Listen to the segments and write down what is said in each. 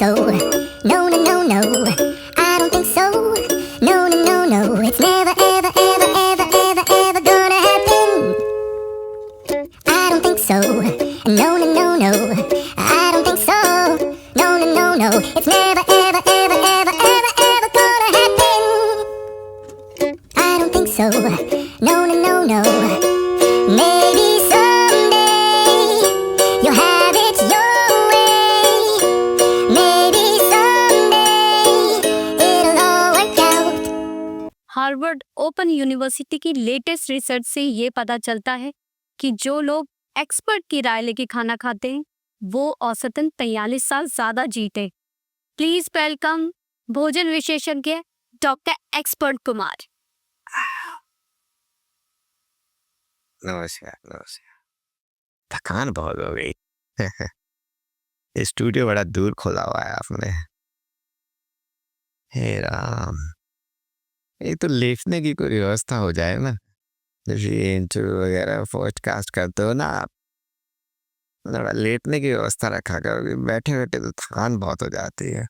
so. No, no, no, no. I don't think so. No, no, no, no. It's never, ever, ever, ever, ever, ever gonna happen. I don't think so. No, no, no, no. I don't think so. No, no, no, no. It's never, ever, ever, ever, ever, ever gonna happen. I don't think so. No, no, no, no. Maybe someday you'll have it your way. Maybe someday it'll all work out. Harvard open university की latest research से ये पता चलता है कि जो लोग expert की राय लेके खाना खाते हैं वो औसतन 43 साल ज्यादा जीते। प्लीज वेलकम भोजन विशेषज्ञ डॉक्टर एक्सपर्ट कुमार। नमस्कार नमस्कार। थकान बहुत हो गई। ये स्टूडियो बड़ा दूर खोला हुआ है आपने। हे राम, ये तो लिखने की कोई व्यवस्था हो जाए ना, जैसे इंटरव्यू वगैरह पॉडकास्ट करते हो ना आप, थोड़ा लेटने की व्यवस्था रखा करो। बैठे बैठे तो थकान बहुत हो जाती है।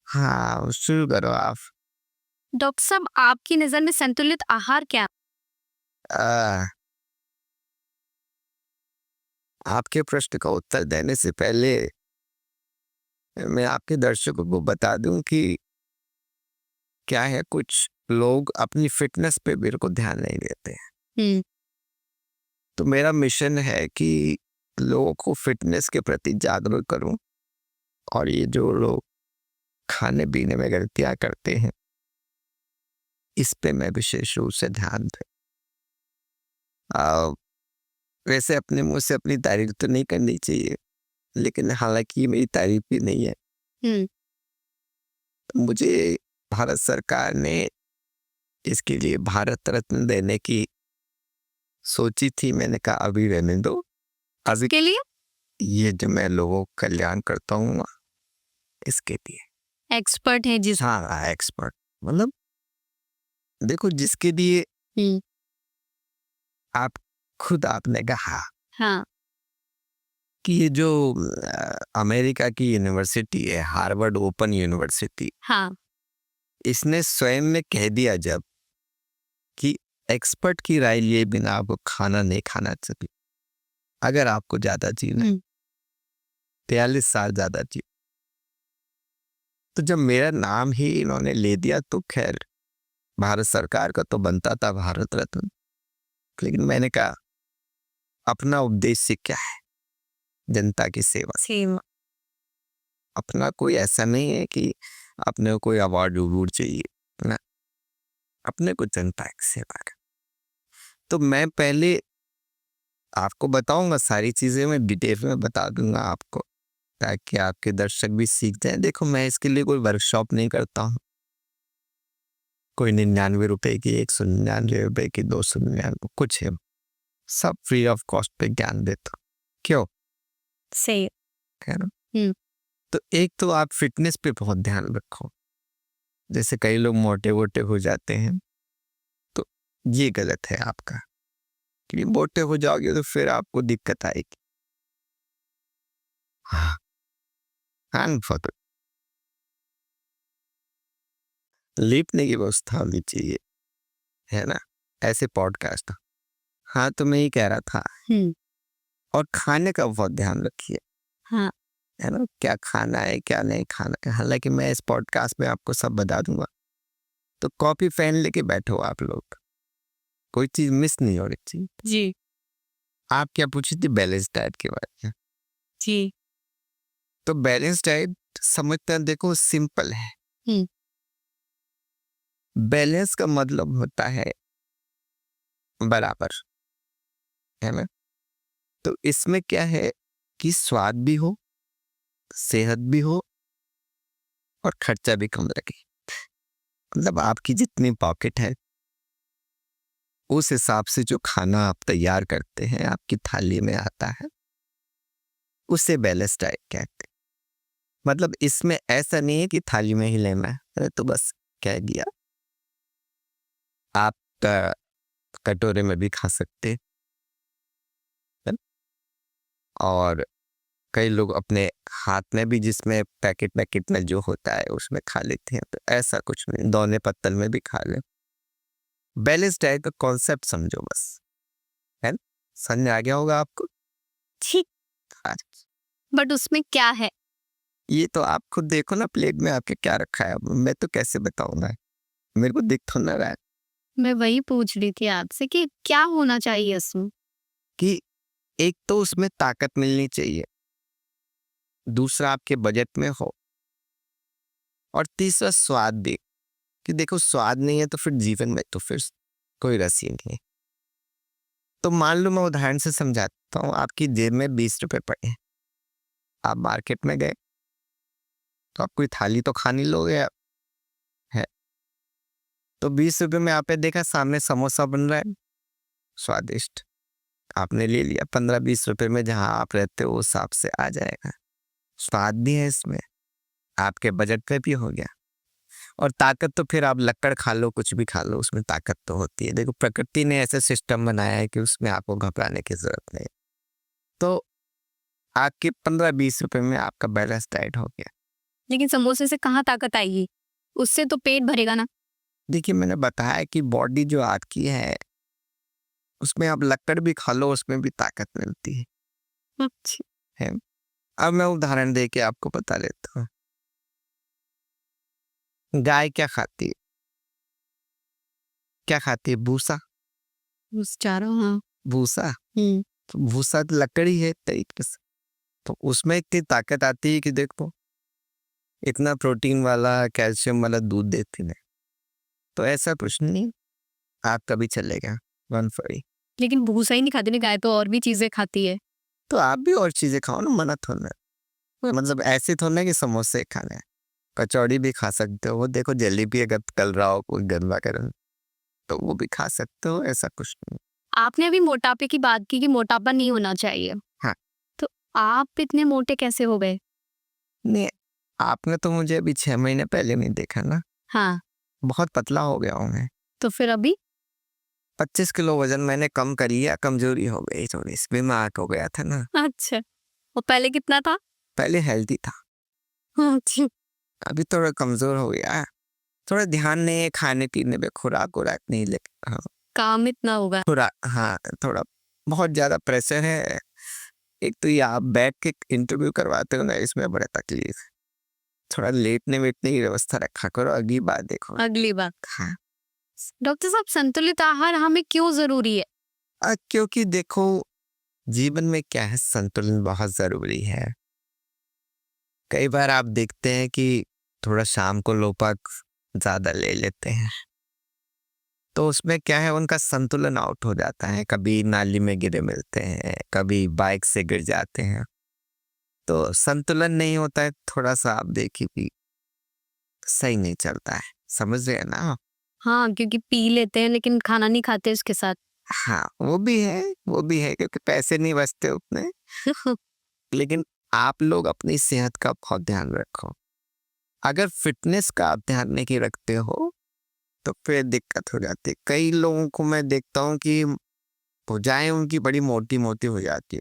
हाँ, शुरू करो आप। डॉक्टर साहब, आपकी नजर में संतुलित आहार क्या? आ, आपके प्रश्न का उत्तर देने से पहले मैं आपके दर्शकों को बता दूं कि क्या है, कुछ लोग अपनी फिटनेस पे बिल्कुल ध्यान नहीं देते हैं। तो मेरा मिशन है कि लोगों को फिटनेस के प्रति जागरूक करूं, और ये जो लोग खाने पीने में गलतियां करते हैं इस पे मैं विशेष रूप से ध्यान दूं। वैसे अपने मुंह से अपनी तारीफ तो नहीं करनी चाहिए, लेकिन हालांकि ये मेरी तारीफ भी नहीं है। तो मुझे भारत सरकार ने इसके लिए भारत रत्न देने की सोची थी। मैंने कहा अभी रहने दो, अभी के लिए ये जो मैं लोगों का कल्याण करता हूँ इसके लिए। एक्सपर्ट है जिस हाँ, एक्सपर्ट मतलब देखो, जिसके लिए आप खुद आपने कहा हाँ कि ये जो अमेरिका की यूनिवर्सिटी है, हार्वर्ड ओपन यूनिवर्सिटी, हाँ इसने स्वयं में कह दिया जब कि एक्सपर्ट की राय लिए बिना आपको खाना नहीं खाना चाहिए अगर आपको ज्यादा जीना है, 43 साल ज्यादा जी। तो जब मेरा नाम ही इन्होंने ले दिया तो खैर भारत सरकार का तो बनता था भारत रत्न, लेकिन मैंने कहा अपना उद्देश्य क्या है, जनता की सेवा। सेम अपना कोई ऐसा नहीं है कि अपने को कोई अवार्ड अवूर्ड चाहिए ना, अपने को जनता की सेवा का। तो मैं पहले आपको बताऊंगा सारी चीजें, मैं डिटेल में बता दूंगा आपको, ताकि आपके दर्शक भी सीख जाएं। देखो, मैं इसके लिए कोई वर्कशॉप नहीं करता हूँ, कोई 99 रुपए की, 199 रुपए की, 299 कुछ है, सब फ्री ऑफ कॉस्ट पे ज्ञान देता हूँ। क्यों? से कह रहा, तो एक तो आप फिटनेस पे बहुत ध्यान रखो। जैसे कई लोग मोटे वोटे हो जाते हैं, तो ये गलत है आपका, कि मोटे हो जाओगे तो फिर आपको दिक्कत आएगी। हाँ, बहुत लेटने की व्यवस्था होनी चाहिए, है ना, ऐसे पॉडकास्ट। हाँ, तो मैं ये कह रहा था, और खाने का बहुत ध्यान रखिए, हाँ है ना, क्या खाना है क्या नहीं खाना है। हालांकि मैं इस पॉडकास्ट में आपको सब बता दूंगा, तो कॉपी पेन लेके बैठो आप लोग, कोई चीज मिस नहीं हो रही चाहिए। जी आप क्या पूछी थी? बैलेंस डाइट के बारे में। जी तो बैलेंस डाइट समझते हैं, देखो सिंपल है। बैलेंस का मतलब होता है बराबर, है ना। तो इसमें क्या है कि स्वाद भी हो, सेहत भी हो, और खर्चा भी कम लगे। मतलब आपकी जितनी पॉकेट है उस हिसाब से जो खाना आप तैयार करते हैं आपकी थाली में आता है, उसे बैलेंस डाइट कहते हैं। मतलब इसमें ऐसा नहीं है कि थाली में ही लेना है, अरे तो बस कह दिया। आप कटोरे में भी खा सकते हैं, है ना? और कई लोग अपने हाथ में भी जिसमें पैकेट में जो होता है उसमें खा लेते हैं, तो ऐसा कुछ नहीं, दौने पत्तल में भी खा ले। बैलेंस डाइट का कॉन्सेप्ट समझो बस, है ना? समझ में आ गया होगा आपको? ठीक, हाँ, बट उसमें क्या है? ये तो आप खुद देखो ना प्लेट में आपके क्या रखा है, अब मैं तो कैसे बताऊंगा, मेरे को दिख तो ना रहा है मैं वही पूछ रही थी आपसे कि क्या होना चाहिए उसमें। कि एक तो उसमें ताकत मिलनी चाहिए, दूसरा आपके बजट में हो, और तीसरा स्वाद भी, कि देखो स्वाद नहीं है तो फिर जीवन में तो फिर कोई रस ही नहीं है। तो मान लो मैं उदाहरण से समझाता हूँ, आपकी जेब में 20 रुपए पड़े हैं, आप मार्केट में गए तो आप कोई थाली तो खा नहीं लोगे आप, है? तो 20 रुपए में आपने देखा सामने समोसा बन रहा है, स्वादिष्ट, आपने ले लिया। 15-20 रुपए में जहां आप रहते हो उस हिसाब से आ जाएगा, स्वाद भी है इसमें, आपके बजट पे भी हो गया। और ताकत तो फिर आप लक्कड़ खा लो, कुछ भी खा लो, उसमें ताकत तो होती है। देखो प्रकृति ने ऐसा सिस्टम बनाया है कि उसमें आपको घबराने की जरूरत नहीं। तो आपके 15-20 रुपए में आपका बैलेंस डाइट हो गया। लेकिन समोसे से कहाँ ताकत आएगी? उससे तो पेट भरेगा ना। देखिए मैंने बताया कि बॉडी जो आपकी है उसमें आप लक्कड़ भी खा लो, उसमें भी ताकत मिलती अच्छा, है। अब मैं उदाहरण दे के आपको बता देता हूँ, गाय क्या खाती है? क्या खाती है? भूसा। उस चारों, हाँ। भूसा, तो भूसा तो लकड़ी है एक तरीके से, तो उसमें इतनी ताकत आती है कि देखो इतना प्रोटीन वाला कैल्शियम वाला दूध देती है। तो ऐसा कुछ नहीं, आप कभी चलेगा 1 फरी। लेकिन भूसा ही नहीं खाती ना गाय, तो और भी चीजें खाती है। तो आप भी और चीजें खाओ ना, मना थोड़ा है। मतलब ऐसे थोड़ा कि समोसे खाने हैं, कचौड़ी भी खा सकते हो, वो देखो जलेबी अगर तल रहा हो कोई गरबा गरम तो वो भी खा सकते हो, ऐसा कुछ नहीं। आपने अभी मोटापे की बात की कि मोटापा नहीं होना चाहिए। हाँ। तो आप इतने मोटे कैसे हो गए? नहीं, आपने तो मुझे अभी 6 महीने पहले नहीं देखा ना, हाँ, बहुत पतला हो गया हूँ मैं। तो फिर अभी 25 किलो वजन मैंने कम करी है, कमजोरी हो गई थोड़ी सी, बीमार हो गया था ना। अच्छा, और पहले कितना था? पहले हेल्दी था, अच्छा, अभी थोड़ा कमजोर हो गया है। थोड़ा ध्यान नहीं है खाने पीने पे, खुराक उराक नहीं ले। हाँ, काम इतना होगा। खुराक, हाँ थोड़ा बहुत ज्यादा प्रेशर है। एक तो ये आप बैठ के इंटरव्यू करवाते हो ना, इसमें बड़ा तकलीफ है। थोड़ा लेटने वेटने की व्यवस्था रखा करो, अगली बार देखो। अगली बात। हाँ, डॉक्टर साहब, संतुलित आहार हमें क्यों जरूरी है? क्योंकि देखो जीवन में क्या है, संतुलन बहुत जरूरी है। कई बार आप देखते हैं कि थोड़ा शाम को लोग ज्यादा ले लेते हैं, तो उसमें क्या है उनका संतुलन आउट हो जाता है, कभी नाली में गिरे मिलते हैं, कभी बाइक से गिर जाते हैं, तो संतुलन नहीं होता है। थोड़ा सा आप देखिए कि सही नहीं चलता है, समझ रहे हैं ना? हाँ, क्योंकि पी लेते हैं लेकिन खाना नहीं खाते उसके साथ। हाँ वो भी है, वो भी है, क्योंकि पैसे नहीं बचते उतने। लेकिन आप लोग अपनी सेहत का बहुत ध्यान रखो। अगर फिटनेस का आप ध्यान नहीं रखते हो तो फिर दिक्कत हो जाती है। कई लोगों को मैं देखता हूँ कि भुजाएं उनकी बड़ी मोटी मोटी हो जाती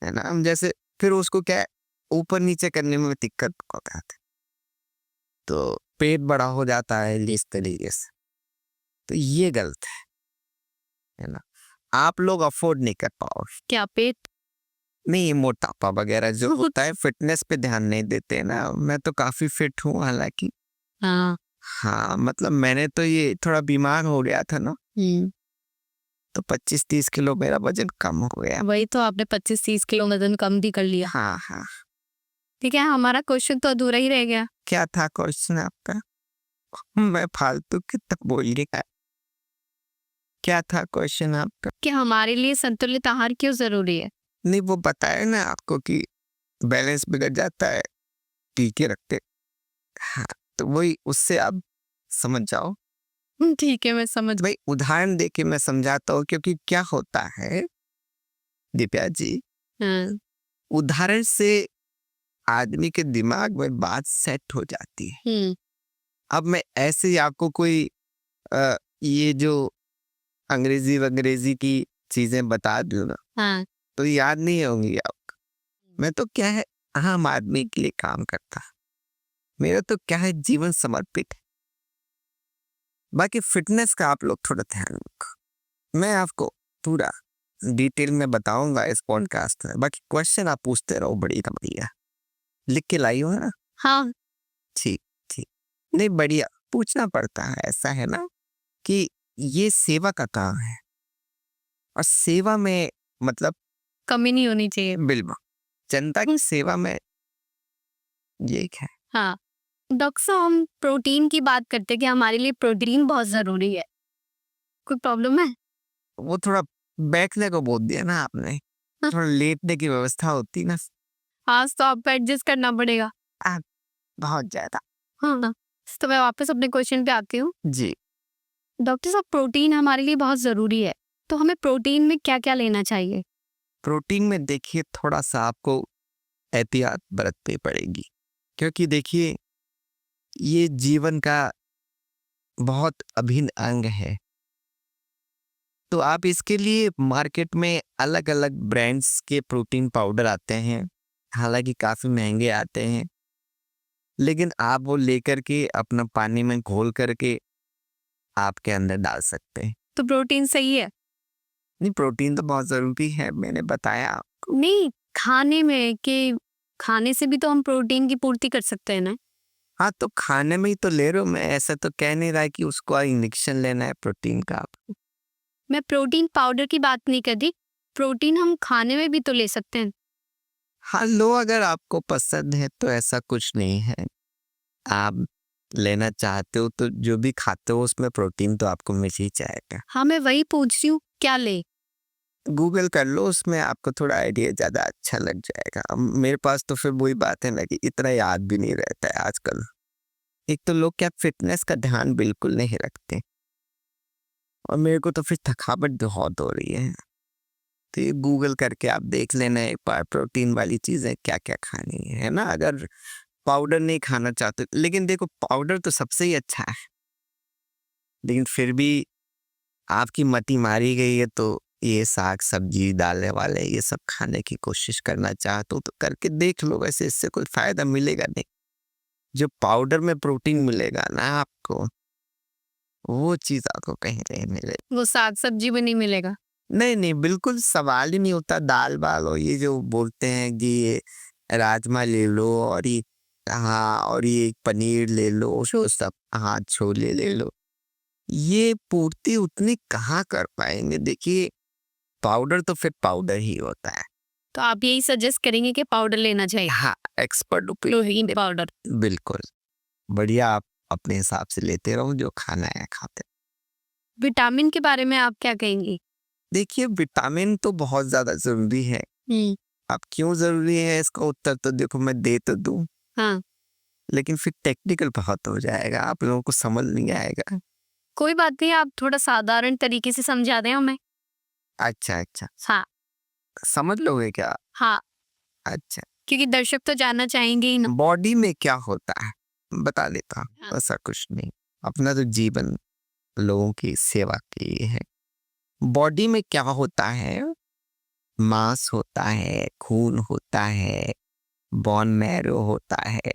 है ना, हम जैसे फिर उसको क्या है, ऊपर नीचे करने में दिक्कत हो जाती है, तो पेट बड़ा हो जाता है इस तरीके से। तो ये गलत है ना? आप लोग अफोर्ड नहीं कर पाओगे। क्या पेट? नहीं, ये मोटापा वगैरह जो होता है, फिटनेस पे ध्यान नहीं देते ना। मैं तो काफी फिट हूँ हालांकि। हाँ। हाँ मतलब मैंने तो ये थोड़ा बीमार हो गया था ना, तो 25-30 किलो मेरा वजन कम हो गया। वही तो, आपने 25-30 किलो वजन कम भी कर लिया। हाँ हाँ। ठीक है, हमारा क्वेश्चन तो अधूरा ही रह गया। क्या था क्वेश्चन आपका? मैं फालतू कितना बोल गया। क्या था क्वेश्चन आपका? कि हमारे लिए संतुलित आहार क्यों जरूरी है? नहीं वो बताया ना आपको कि बैलेंस बिगड़ जाता है पी के रखते। हाँ, तो वही उससे आप समझ जाओ। ठीक है, मैं समझ। भाई उदाहरण दे के मैं समझाता हूँ, क्योंकि क्या होता है दिव्या जी, हाँ, उदाहरण से आदमी के दिमाग में बात सेट हो जाती है। अब मैं ऐसे ही आपको कोई ये जो अंग्रेजी वंग्रेजी की चीजें बता दूं ना, हाँ, तो याद नहीं होंगी आपको। मैं तो क्या है आम आदमी के लिए काम करता, मेरा तो क्या है जीवन समर्पित है। बाकी फिटनेस का आप लोग थोड़ा ध्यान रखो, मैं आपको पूरा डिटेल में बताऊंगा इस पॉडकास्ट में। बाकी क्वेश्चन आप पूछते रहो, बढ़िया बढ़िया लिख के लाई हो ना। हाँ, ठीक ठीक, नहीं बढ़िया पूछना पड़ता है, ऐसा है ना कि ये सेवा का काम है और सेवा में मतलब कमी नहीं होनी चाहिए। बिल्कुल जनता की सेवा में ये है। हाँ, डॉक्टर साहब हम प्रोटीन की बात करते हैं कि हमारे लिए प्रोटीन बहुत ज़रूरी है। कोई प्रॉब्लम है? वो थोड़ा बैठने को बोल दिया ना आपने, थोड़ा लेटने की व्यवस्था होती ना। आज तो आपको एडजस्ट करना पड़ेगा। बहुत ज्यादा। हाँ, तो मैं वापस अपने क्वेश्चन पे आती हूँ। जी, डॉक्टर साहब प्रोटीन हमारे लिए बहुत ज़रूरी है, तो हमें प्रोटीन में क्या क्या लेना चाहिए? प्रोटीन में देखिए थोड़ा सा आपको एहतियात बरतनी पड़ेगी, क्योंकि देखिए ये जीवन का बहुत अभिन्न अंग है। तो आप इसके लिए मार्केट में अलग अलग ब्रांड्स के प्रोटीन पाउडर आते हैं, हालांकि काफ़ी महंगे आते हैं, लेकिन आप वो लेकर के अपना पानी में घोल करके आपके अंदर डाल सकते हैं। तो प्रोटीन सही है? नहीं, प्रोटीन तो बहुत ज़रूरी है, मैंने बताया। नहीं, खाने में कि खाने से भी तो हम प्रोटीन की पूर्ति कर सकते हैं ना? हाँ, तो खाने में ही तो ले रहे हो, मैं ऐसा तो कह नहीं रहा कि उसको इंजेक्शन लेना है प्रोटीन का आपको। मैं प्रोटीन पाउडर की बात नहीं कर रही, प्रोटीन हम खाने में भी तो ले सकते हैं। हाँ, लो अगर आपको पसंद है तो ऐसा कुछ नहीं है। आप लेना चाहते हो तो जो भी खाते हो उसमें प्रोटीन तो आपको मिल ही जाएगा। हाँ, मैं वही पूछ रही हूँ, क्या ले? गूगल कर लो, उसमें आपको थोड़ा आइडिया ज़्यादा अच्छा लग जाएगा। अब मेरे पास तो फिर वही बात है ना कि इतना याद भी नहीं रहता है आजकल। एक तो लोग क्या फिटनेस का ध्यान बिल्कुल नहीं रखते, और मेरे को तो फिर थकावट बहुत हो रही है। तो ये गूगल करके आप देख लेना एक बार प्रोटीन वाली चीज़ें क्या क्या खानी है ना। अगर पाउडर नहीं खाना चाहते, लेकिन देखो पाउडर तो सबसे ही अच्छा है, लेकिन फिर भी आपकी मति मारी गई है तो ये साग सब्जी दालें वाले ये सब खाने की कोशिश करना चाहते हो तो करके देख लो। वैसे इससे कोई फायदा मिलेगा नहीं, जो पाउडर में प्रोटीन मिलेगा ना आपको, वो चीज़ आपको कहीं नहीं मिलेगी। वो साग सब्जी में नहीं मिलेगा। नहीं नहीं, बिल्कुल सवाल ही नहीं होता। दाल वाल और ये जो बोलते हैं कि ये राजमा ले लो और ये हाँ और ये पनीर ले लो, जो सब हाँ छोले ले लो, ये पूर्ति उतनी कहाँ कर पाएंगे। देखिए पाउडर तो फिर पाउडर ही होता है। तो आप यही सजेस्ट करेंगे कि पाउडर लेना चाहिए? हाँ, एक्सपर्ट प्रोटीन पाउडर। बिल्कुल बढ़िया, आप अपने हिसाब से लेते रहो, जो खाना है खाते। विटामिन के बारे में आप क्या कहेंगे? देखिए विटामिन तो बहुत ज्यादा जरूरी है। अब क्यों जरूरी है इसका उत्तर तो देखो मैं दे तो दूं, हाँ, लेकिन फिर टेक्निकल बहुत हो जाएगा, आप लोगों को समझ नहीं आएगा। कोई बात नहीं, आप थोड़ा साधारण तरीके से समझा दें हमें। अच्छा अच्छा, हाँ समझ लोगे क्या? हाँ, अच्छा, क्योंकि दर्शक तो जानना चाहेंगे ही ना। बॉडी में क्या होता है बता देता हूँ। हाँ। ऐसा कुछ नहीं, अपना तो जीवन लोगों की सेवा के लिए है। बॉडी में क्या होता है, मांस होता है, खून होता है, बोन मैरो होता है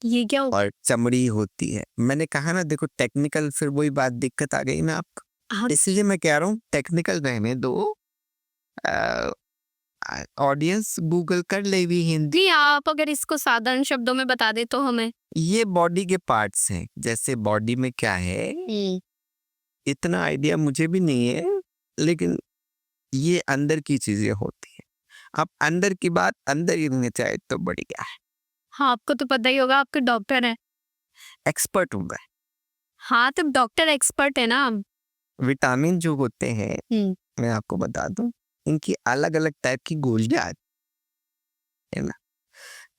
ये क्या और चमड़ी होती है। मैंने कहा ना देखो टेक्निकल, फिर वही बात दिक्कत आ गई ना आपको, हाँ, इसलिए मैं कह रहा हूँ टेक्निकल रहने दो। ऑडियंस गूगल कर ले भी हिंदी। नहीं, आप अगर इसको साधारण शब्दों में बता दे तो हमें। ये बॉडी के पार्ट्स हैं, जैसे बॉडी में क्या है इतना आइडिया मुझे भी नहीं है, लेकिन ये अंदर की चीजें होती हैं। अब अंदर की बात अंदर ही रहनी चाहिए तो बढ़िया है। हाँ, आपको तो पता ही होगा, आपके डॉक्टर हैं। एक्सपर्ट हूँ मैं। हाँ, तो डॉक्टर एक्सपर्ट है ना। विटामिन जो होते हैं मैं आपको बता दूं, इनकी अलग अलग टाइप की गोलियां आती है ना।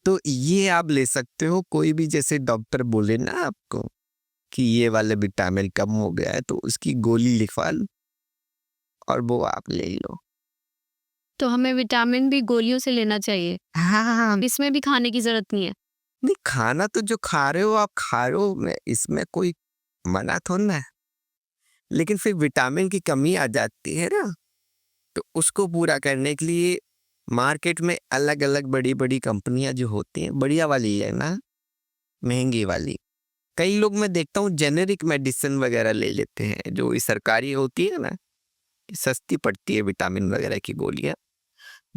तो ये आप ले सकते हो, कोई भी जैसे डॉक्टर बोले ना आपको कि ये वाले विटामिन कम हो गया है तो उसकी गोली लिखवा लो और वो आप ले लो। तो हमें विटामिन भी गोलियों से लेना चाहिए, हाँ, इसमें भी खाने की जरूरत नहीं है। नहीं खाना तो जो खा रहे हो आप खा रहे हो, मैं इसमें कोई मना थोड़ा ना है, लेकिन फिर विटामिन की कमी आ जाती है ना, तो उसको पूरा करने के लिए मार्केट में अलग अलग बड़ी बड़ी कंपनियां जो होती हैं, बढ़िया वाली है ना, महंगी वाली। कई लोग मैं देखता हूँ जेनेरिक मेडिसिन वगैरह ले लेते हैं, जो ये सरकारी होती है ना, सस्ती पड़ती है विटामिन वगैरह की गोलियां,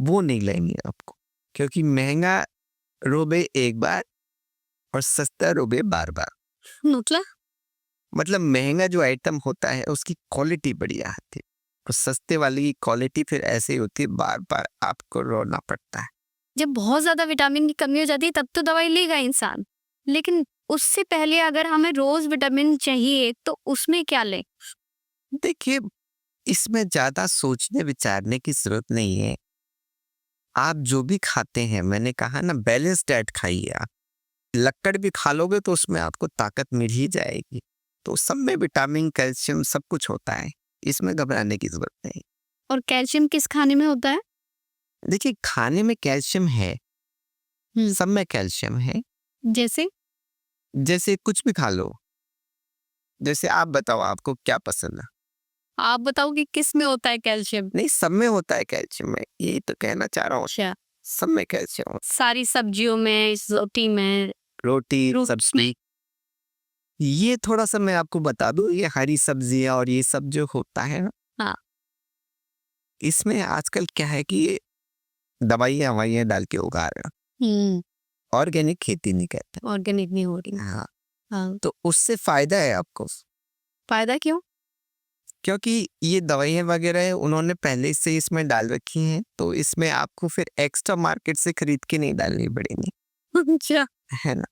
वो नहीं लेंगे आपको, क्योंकि महंगा रोबे एक बार और सस्ता रोबे बार बार। मतलब महंगा जो आइटम होता है उसकी क्वालिटी बढ़िया आती है, और सस्ते वाली की क्वालिटी फिर ऐसे ही होती है, बार बार आपको रोना पड़ता है। जब बहुत ज्यादा विटामिन की कमी हो जाती है तब तो दवाई लेगा इंसान, लेकिन उससे पहले अगर हमें रोज विटामिन चाहिए तो उसमें क्या लें? देखिए, इसमें ज्यादा सोचने विचारने की जरूरत नहीं है। आप जो भी खाते हैं, मैंने कहा ना, बैलेंस डाइट खाइए। आप लक्कड़ भी खा लोगे तो उसमें आपको ताकत मिल ही जाएगी। तो सब में विटामिन, कैल्शियम सब कुछ होता है, इसमें घबराने की जरूरत नहीं। और कैल्शियम किस खाने में होता है? देखिए, खाने में कैल्शियम है, सब में कैल्शियम है। जैसे जैसे कुछ भी खा लो, जैसे आप बताओ आपको क्या पसंद है। आप बताओ कि किस में होता है कैल्शियम? नहीं, सब में होता है कैल्शियम, में ये तो कहना चाह रहा हूँ, अच्छा, सब में कैल्शियम होता सारी सब्जियों में, रोटी में, है। रोटी, फ्रूट्स सब्जी, ये थोड़ा सा मैं आपको बता दूं, ये हरी सब्जियां और ये सब जो होता है ना, हाँ। इसमें आजकल क्या है कि ये दवाइयां ववाइयां डाल के उगा रहे हैं, ऑर्गेनिक खेती नहीं कहते। ऑर्गेनिक नहीं हो रही। हाँ, हाँ, तो उससे फायदा है आपको, फायदा क्यों? क्योंकि ये दवाइयां वगैरह है उन्होंने पहले से इसमें डाल रखी हैं, तो इसमें आपको फिर एक्स्ट्रा मार्केट से खरीद के नहीं डालनी पड़ेगी, अच्छा, है ना।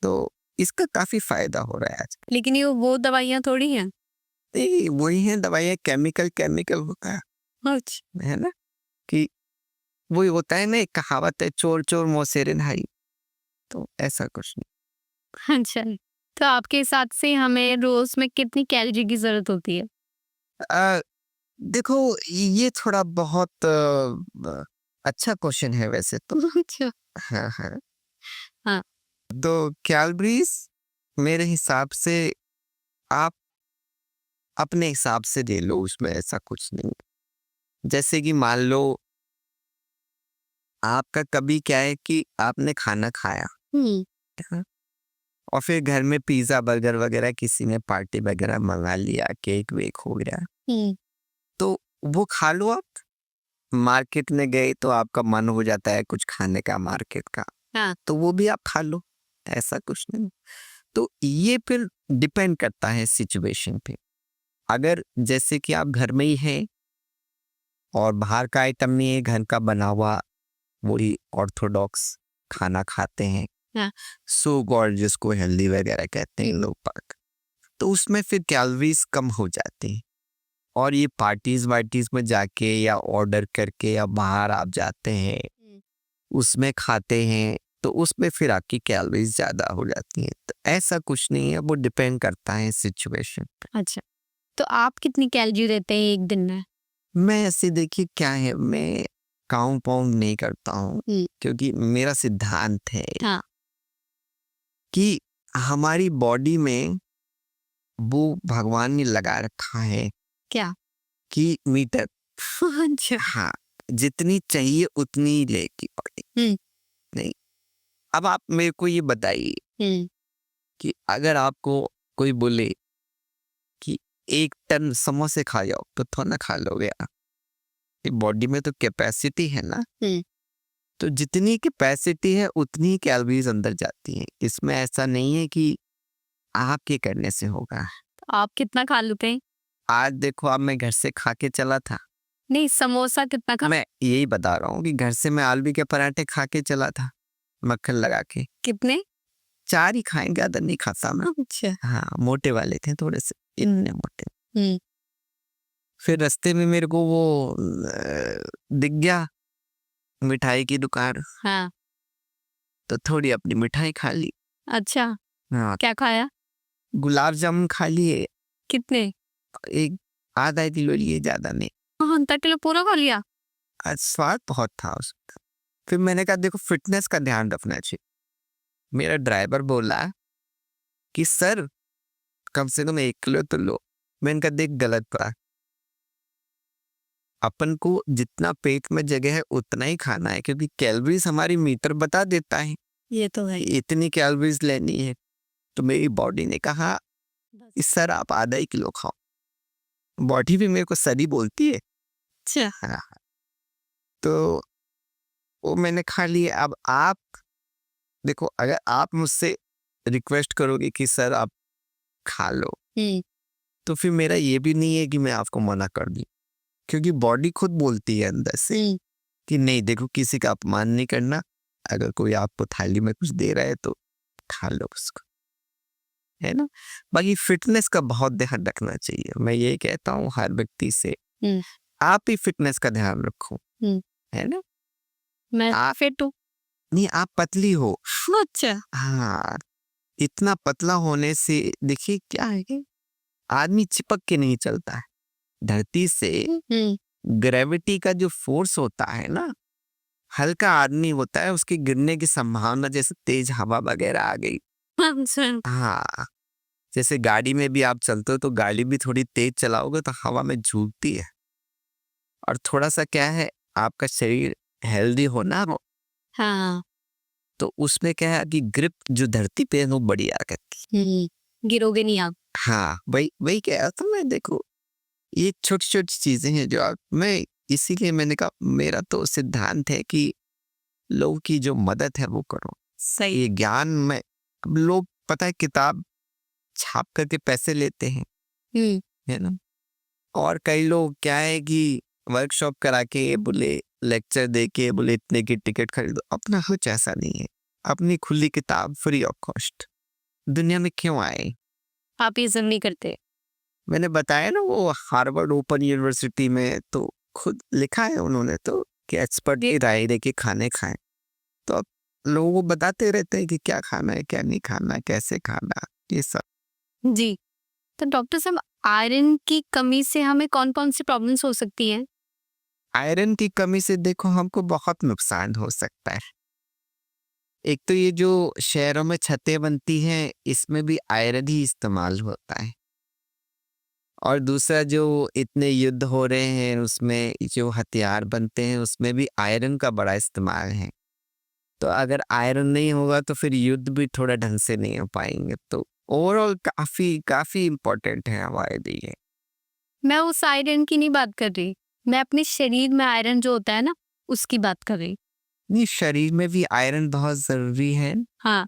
तो इसका काफी फायदा हो रहा है आज। लेकिन ये वो दवाइयाँ थोड़ी हैं। वही है दवाइयाँ, केमिकल केमिकल होता अच्छा, है ना, कि वही होता है ना, एक कहावत है, चोर चोर मौसेरे नहाई, तो ऐसा कुछ नहीं। अच्छा। तो आपके हिसाब से हमें रोज में कितनी कैलोरी की जरूरत होती है? आ, देखो, ये थोड़ा बहुत अच्छा क्वेश्चन है वैसे तो। अच्छा। हाँ हाँ। हाँ। तो कैलोरीज मेरे हिसाब से आप अपने हिसाब से ले लो, उसमें ऐसा कुछ नहीं। जैसे कि मान लो आपका कभी क्या है कि आपने खाना खाया, हाँ, और फिर घर में पिज्जा बर्गर वगैरह किसी ने पार्टी वगैरह मंगा लिया, केक वेक हो गया, तो वो खा लो आप। मार्केट में गए तो आपका मन हो जाता है कुछ खाने का मार्केट का, हाँ। तो वो भी आप खा लो, ऐसा कुछ नहीं। तो ये फिर डिपेंड करता है सिचुएशन पे। अगर जैसे कि आप घर में ही हैं और बाहर का आइटम नहीं है, घर का बना हुआ वही ऑर्थोडॉक्स खाना खाते हैं, हाँ। सो कॉल्ड जिसको हेल्दी वगैरह कहते हैं लोग पाक, तो उसमें फिर कैलोरीज कम हो जाती हैं। और ये पार्टीज वार्टीज में जाके या ऑर्डर करके या बाहर आप जाते हैं उसमें खाते हैं, तो उसमें फिर आपकी कैलोरीज ज्यादा हो जाती हैं। तो ऐसा कुछ नहीं है, वो डिपेंड करता है सिचुएशन। अच्छा, तो आप कितनी कैलोरी लेते हैं एक दिन में? मैं ऐसे, देखिए क्या है, मैं काउंट पाउंड नहीं करता हूँ, क्योंकि मेरा सिद्धांत है हाँ। कि हमारी बॉडी में वो भगवान ने लगा रखा है क्या? कि मीटर, अच्छा। हाँ, जितनी चाहिए उतनी ही लेगी बॉडी। नहीं, अब आप मेरे को ये बताइए कि अगर आपको कोई बोले कि 1 टन समोसे खा जाओ, तो थोड़ा ना खा लोगे आप। बॉडी में तो कैपेसिटी है ना, तो जितनी कैपेसिटी है उतनी कैलोरीज अंदर जाती हैं। इसमें ऐसा नहीं है कि आपके करने से होगा। आप कितना खा लेते हैं? आज देखो, अब मैं घर से खा के चला था, नहीं, समोसा कितना खा? मैं यही बता रहा हूँ कि घर से मैं आलू के पराठे खा के चला था, मक्खन लगा के। कितने? 4 ही खाए, ज्यादा नहीं खाता मैं। अच्छा। हाँ, मोटे वाले थे थोड़े से, इतने मोटे। फिर रास्ते में मेरे को वो दिख गया मिठाई की दुकान, हाँ। तो थोड़ी अपनी मिठाई खा ली। अच्छा, हाँ, क्या खाया? गुलाब जामुन खा लिए, कितने? एक आधा किलो लिए, ज्यादा नहीं। आधा किलो पूरा खा लिया? आज स्वाद बहुत था उसका। फिर मैंने कहा देखो, फिटनेस का ध्यान रखना चाहिए। मेरा ड्राइवर बोला कि सर कम से कम 1 किलो तो लो। मैंने कहा देख, गलत बात, अपन को जितना पेट में जगह है उतना ही खाना है, क्योंकि कैलोरीज हमारी मीटर बता देता है ये तो है इतनी कैलोरीज लेनी है। तो मेरी बॉडी ने कहा इस सर आप आधा ही किलो खाओ। बॉडी भी मेरे को सर ही बोलती है। अच्छा हाँ, तो वो मैंने खा लिया। अब आप देखो, अगर आप मुझसे रिक्वेस्ट करोगे कि सर आप खा लो, तो फिर मेरा ये भी नहीं है कि मैं आपको मना कर दूं, क्योंकि बॉडी खुद बोलती है अंदर से कि नहीं, देखो किसी का अपमान नहीं करना, अगर कोई आपको थाली में कुछ दे रहा है तो खा लो उसको, है ना। बाकी फिटनेस का बहुत ध्यान रखना चाहिए। मैं ये कहता हूँ हर व्यक्ति से, आप ही फिटनेस का ध्यान रखो, है ना। मैं आप फिट हूँ। नहीं, आप पतली हो। अच्छा हाँ, इतना पतला होने से देखिए क्या है कि आदमी चिपक के नहीं चलता है। धरती से ग्रेविटी का जो फोर्स होता है ना, हल्का आदमी होता है, उसके गिरने की संभावना, जैसे तेज हवा वगैरह आ गई, हाँ, जैसे गाड़ी में भी आप चलते हो तो गाड़ी भी थोड़ी तेज चलाओगे तो हवा में झूलती है। और थोड़ा सा क्या है, आपका शरीर हेल्दी होना हो हाँ तो उसमें क्या है कि ग्रिप जो धरती पे है वो बढ़िया करती। गिरोगे नहीं आप। हाँ, वही वही कह रहा था मैं। देखो ये छोटी छोटी चीजें हैं जो मैं इसीलिए मैंने कहा, मेरा तो सिद्धांत है कि लोगों की जो मदद है वो करो। सही ये ज्ञान में अब लोग पता है किताब छाप करके पैसे लेते हैं, है ना। और कई लोग क्या है कि वर्कशॉप करा के बोले, लेक्चर दे के बोले इतने की टिकट खरीदो। अपना कुछ ऐसा नहीं है, अपनी खुली किताब फ्री ऑफ कॉस्ट। दुनिया में क्यों आए? आप ये सब नहीं करते। मैंने बताया ना, वो हार्वर्ड ओपन यूनिवर्सिटी में तो खुद लिखा है उन्होंने तो कि एक्सपर्ट की राय दे के खाने खाएं। तो अब लोगों को बताते रहते हैं कि क्या खाना है, क्या नहीं खाना, कैसे खाना, ये सब। जी, तो डॉक्टर साहब आयरन की कमी से हमें कौन कौन सी प्रॉब्लम्स हो सकती हैं? आयरन की कमी से देखो हमको बहुत नुकसान हो सकता है। एक तो ये जो शहरों में छतें बनती हैं इसमें भी आयरन ही इस्तेमाल होता है। और दूसरा जो इतने युद्ध हो रहे हैं उसमें जो हथियार बनते हैं उसमें भी आयरन का बड़ा इस्तेमाल है। तो अगर आयरन नहीं होगा तो फिर युद्ध भी थोड़ा ढंग से नहीं हो पाएंगे। तो ओवरऑल काफी काफी इम्पोर्टेंट है हमारे लिए। मैं उस आयरन की नहीं बात कर रही, मैं अपने शरीर में आयरन जो होता है ना उसकी बात कर रही। नहीं, शरीर में भी आयरन बहुत जरूरी है। हाँ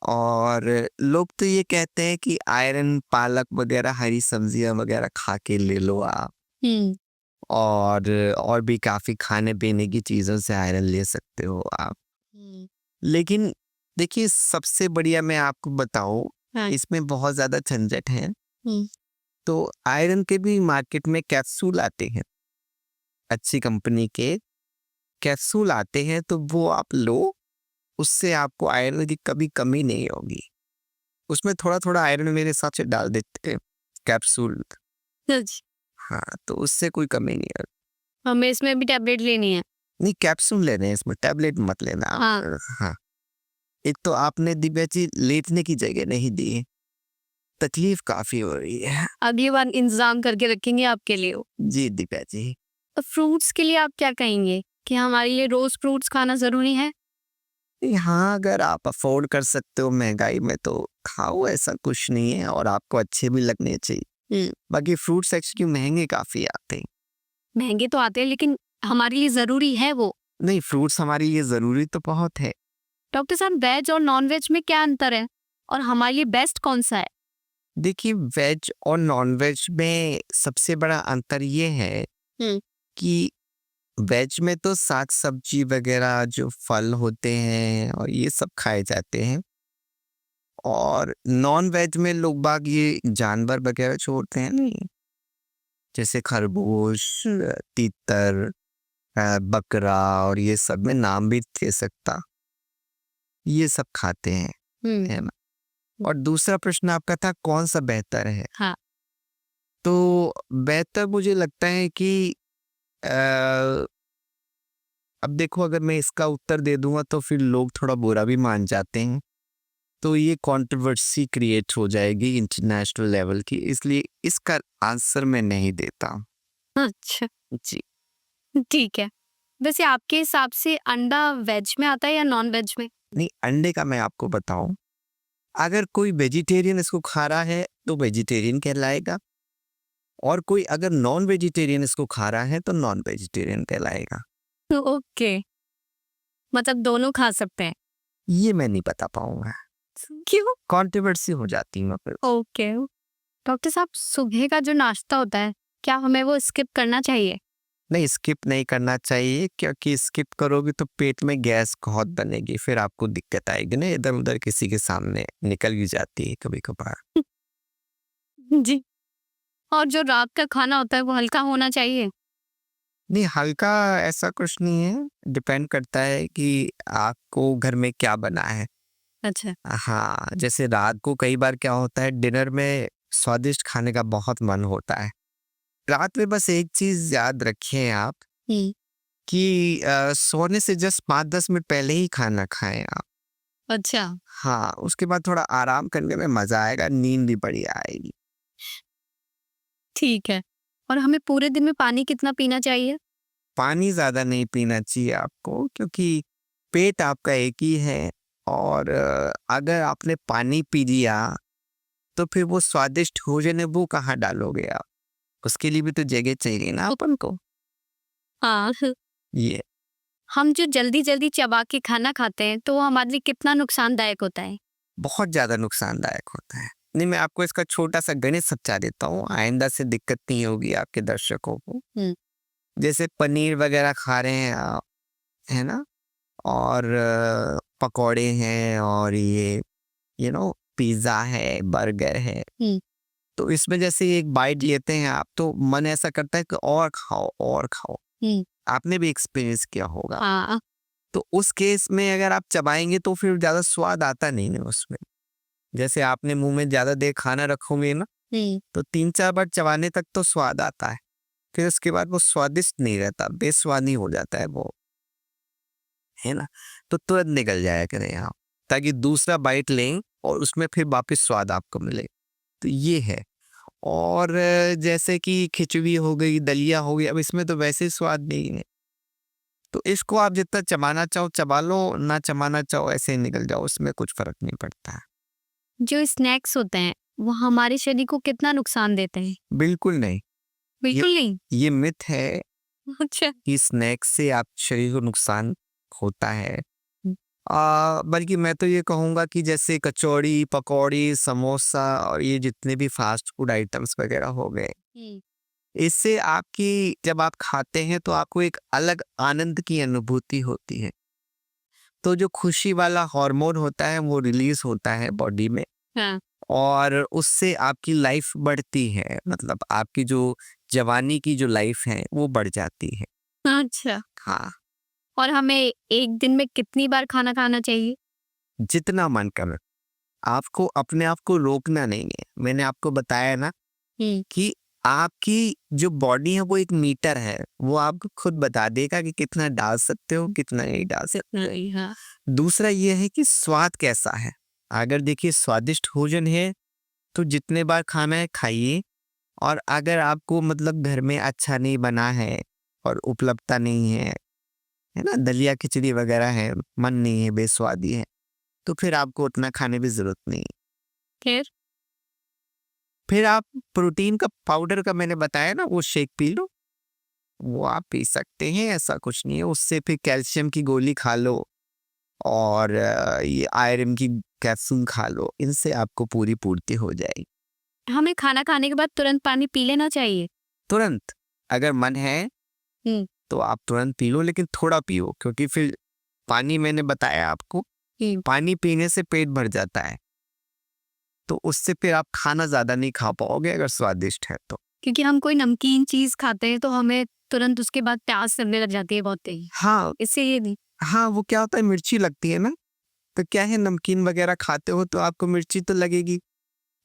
और लोग तो ये कहते हैं कि आयरन पालक वगैरह हरी सब्जियां वगैरह खा के ले लो आप। और भी काफी खाने पीने की चीजों से आयरन ले सकते हो आप। लेकिन देखिए सबसे बढ़िया मैं आपको बताऊं, हाँ। इसमें बहुत ज्यादा झंझट है। तो आयरन के भी मार्केट में कैप्सूल आते हैं, अच्छी कंपनी के कैप्सूल आते हैं, तो वो आप लो, उससे आपको आयरन की कभी कमी नहीं होगी। उसमें थोड़ा थोड़ा आयरन मेरे हिसाब से डाल देते हैं कैप्सूल। हाँ, तो उससे कोई कमी नहीं है। हमें इसमें भी टैबलेट लेनी है। नहीं, कैप्सूल लेने हैं, इसमें टैबलेट मत लेना आप। हाँ। हाँ, एक तो आपने दिव्या जी लेटने की जगह नहीं दी, तकलीफ काफी हो रही है। अगली बार इंतजाम करके रखेंगे आपके लिए। जी दिव्या जी। तो फ्रूट्स के लिए आप क्या कहेंगे कि हमारे लिए रोज फ्रूट्स खाना जरूरी है? हाँ, अगर आप अफोर्ड कर सकते हो महंगाई में तो खाओ, ऐसा कुछ नहीं है, और आपको अच्छे भी लगने चाहिए। बाकी फ्रूट्स एक्चुअली महंगे काफी आते हैं। महंगे तो आते हैं लेकिन हमारे लिए जरूरी है वो। नहीं, फ्रूट्स हमारे लिए जरूरी तो बहुत है। डॉक्टर साहब वेज और नॉन वेज में क्या अंतर है और हमारे लिए बेस्ट कौन सा है? देखिए वेज और नॉन वेज में सबसे बड़ा अंतर ये है कि वेज में तो साग सब्जी वगैरह जो फल होते हैं और ये सब खाए जाते हैं, और नॉन वेज में लोग बाग ये जानवर वगैरह छोड़ते हैं नहीं, जैसे खरगोश, तीतर, बकरा, और ये सब में नाम भी दे सकता, ये सब खाते हैं, है ना। और दूसरा प्रश्न आपका था कौन सा बेहतर है। हाँ। तो बेहतर मुझे लगता है कि अब देखो अगर मैं इसका उत्तर दे दूंगा तो फिर लोग थोड़ा बुरा भी मान जाते हैं, तो ये कंट्रोवर्सी क्रिएट हो जाएगी इंटरनेशनल लेवल की, इसलिए इसका आंसर मैं नहीं देता। अच्छा जी। ठीक है। वैसे आपके हिसाब से अंडा वेज में आता है या नॉन वेज में? नहीं, अंडे का मैं आपको बताऊं, अगर कोई वेजिटेरियन इसको खा रहा है तो वेजिटेरियन कहलाएगा, और कोई अगर नॉन वेजिटेरियन इसको खा रहा है तो नॉन वेजिटेरियन कहलाएगा। ओके, मतलब दोनों खा सकते हैं। ये मैं नहीं बता पाऊंगा, क्यों? कंट्रोवर्सी हो जाती है फिर। ओके। डॉक्टर साहब, सुबह का जो नाश्ता होता है, क्या हमें वो स्किप करना चाहिए? नहीं, स्किप नहीं करना चाहिए, क्योंकि स्किप करोगे तो पेट में गैस बहुत बनेगी, फिर आपको दिक्कत आएगी ना, इधर उधर किसी के सामने निकल भी जाती है कभी कभार। जी। और जो रात का खाना होता है वो हल्का होना चाहिए? नहीं, हल्का ऐसा कुछ नहीं है, डिपेंड करता है कि आपको घर में क्या बना है। अच्छा। हाँ, जैसे रात को कई बार क्या होता है, डिनर में स्वादिष्ट खाने का बहुत मन होता है। रात में बस एक चीज याद रखें आप, कि सोने से जस्ट 5-10 मिनट पहले ही खाना खाएं आप। अच्छा। हाँ, उसके बाद थोड़ा आराम करने में मजा आएगा, नींद भी बढ़िया आएगी। ठीक है। और हमें पूरे दिन में पानी कितना पीना चाहिए? पानी ज्यादा नहीं पीना चाहिए आपको, क्योंकि पेट आपका एक ही है, और अगर आपने पानी पी लिया तो फिर वो स्वादिष्ट भोजन है वो कहाँ डालोगे आप? उसके लिए भी तो जगह चाहिए ना अपन को। हाँ। ये हम जो जल्दी जल्दी चबा के खाना खाते हैं तो वो हमारे लिए कितना नुकसानदायक होता है? बहुत ज्यादा नुकसानदायक होता है। नहीं, मैं आपको इसका छोटा सा गणित समझा देता हूँ, आइंदा से दिक्कत नहीं होगी आपके दर्शकों को। जैसे पनीर वगैरह खा रहे हैं आप, है ना, और पकौड़े हैं, और ये पिज्जा है, बर्गर है, तो इसमें जैसे एक बाइट लेते हैं आप तो मन ऐसा करता है कि और खाओ और खाओ। आपने भी एक्सपीरियंस किया होगा। हाँ। तो उस केस में अगर आप चबाएंगे तो फिर ज्यादा स्वाद आता नहीं है उसमें। जैसे आपने मुंह में ज्यादा देर खाना रखोगे ना, तो 3-4 बार चबाने तक तो स्वाद आता है, फिर उसके बाद वो स्वादिष्ट नहीं रहता, बेस्वादी हो जाता है वो, है ना। तो तुरंत निकल जाया करें आप, ताकि दूसरा बाइट लें और उसमें फिर वापस स्वाद आपको मिले। तो ये है। और जैसे कि खिचड़ी हो गई, दलिया हो गई, अब इसमें तो वैसे ही स्वाद नहीं है, तो इसको आप जितना चबाना चाहो चबा लो, ना चबाना चाहो ऐसे ही निकल जाओ, उसमें कुछ फर्क नहीं पड़ता है। जो स्नैक्स होते हैं वो हमारे शरीर को कितना नुकसान देते हैं? बिल्कुल नहीं। बिल्कुल नहीं। ये मिथ है अच्छा। कि स्नैक्स से आप शरीर को नुकसान होता है। बल्कि मैं तो ये कहूँगा कि जैसे कचौड़ी, पकौड़ी, समोसा और ये जितने भी फास्ट फूड आइटम्स वगैरह हो गए, इससे आपकी जब आप खाते हैं तो आपको एक अलग आनंद की अनुभूति होती है। तो जो खुशी वाला हार्मोन होता है वो रिलीज होता है बॉडी में, हाँ। और उससे आपकी लाइफ बढ़ती है, मतलब आपकी जो जवानी की जो लाइफ है वो बढ़ जाती है। अच्छा। हाँ, और हमें एक दिन में कितनी बार खाना खाना चाहिए? जितना मन करे। आपको अपने आप को रोकना नहीं है। मैंने आपको बताया ना कि आपकी जो बॉडी है वो एक मीटर है, वो आपको खुद बता देगा कि कितना डाल सकते हो, कितना नहीं डाल सकते। हाँ। दूसरा ये है कि स्वाद कैसा है। अगर देखिए स्वादिष्ट भोजन है तो जितने बार खाना है खाइए, और अगर आपको मतलब घर में अच्छा नहीं बना है और उपलब्धता नहीं है ना, दलिया खिचड़ी वगैरह है, मन नहीं है, बेस्वादी है, तो फिर आपको उतना खाने की जरूरत नहीं है। फिर आप प्रोटीन का पाउडर का मैंने बताया ना, वो शेक पी लो, वो आप पी सकते हैं, ऐसा कुछ नहीं है। उससे फिर कैल्शियम की गोली खा लो, और ये आयरन की कैप्सूल खा लो, इनसे आपको पूरी पूर्ति हो जाएगी। हमें खाना खाने के बाद तुरंत पानी पी लेना चाहिए? तुरंत अगर मन है तो आप तुरंत पी लो, लेकिन थोड़ा पियो, क्योंकि फिर पानी, मैंने बताया आपको, पानी पीने से पेट भर जाता है, तो उससे फिर आप खाना ज्यादा नहीं खा पाओगे अगर स्वादिष्ट है तो। क्योंकि हम कोई नमकीन चीज खाते हैं तो हमें तुरंत उसके बाद प्यास लगने लग जाती है बहुत तेज, हाँ इससे ये नहीं। हाँ, वो क्या होता है, मिर्ची लगती है ना, तो क्या है, नमकीन वगैरह खाते हो तो आपको मिर्ची तो लगेगी,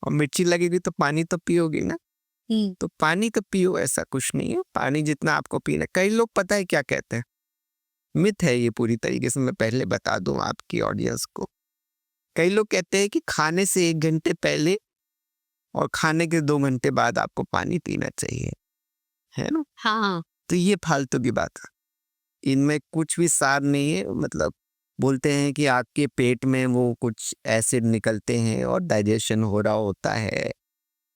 और मिर्ची लगेगी तो पानी तो पियोगी ना, तो पानी तो पियो, ऐसा कुछ नहीं है, पानी जितना आपको पीना। कई लोग पता है क्या कहते हैं, मिथ है ये पूरी तरीके से, मैं पहले बता दूं आपकी ऑडियंस को। कई लोग कहते हैं कि खाने से 1 घंटे पहले और खाने के 2 घंटे बाद आपको पानी पीना चाहिए, है ना। हाँ। तो ये फालतू की बात है, इनमें कुछ भी सार नहीं है। मतलब बोलते हैं कि आपके पेट में वो कुछ एसिड निकलते हैं और डाइजेशन हो रहा होता है,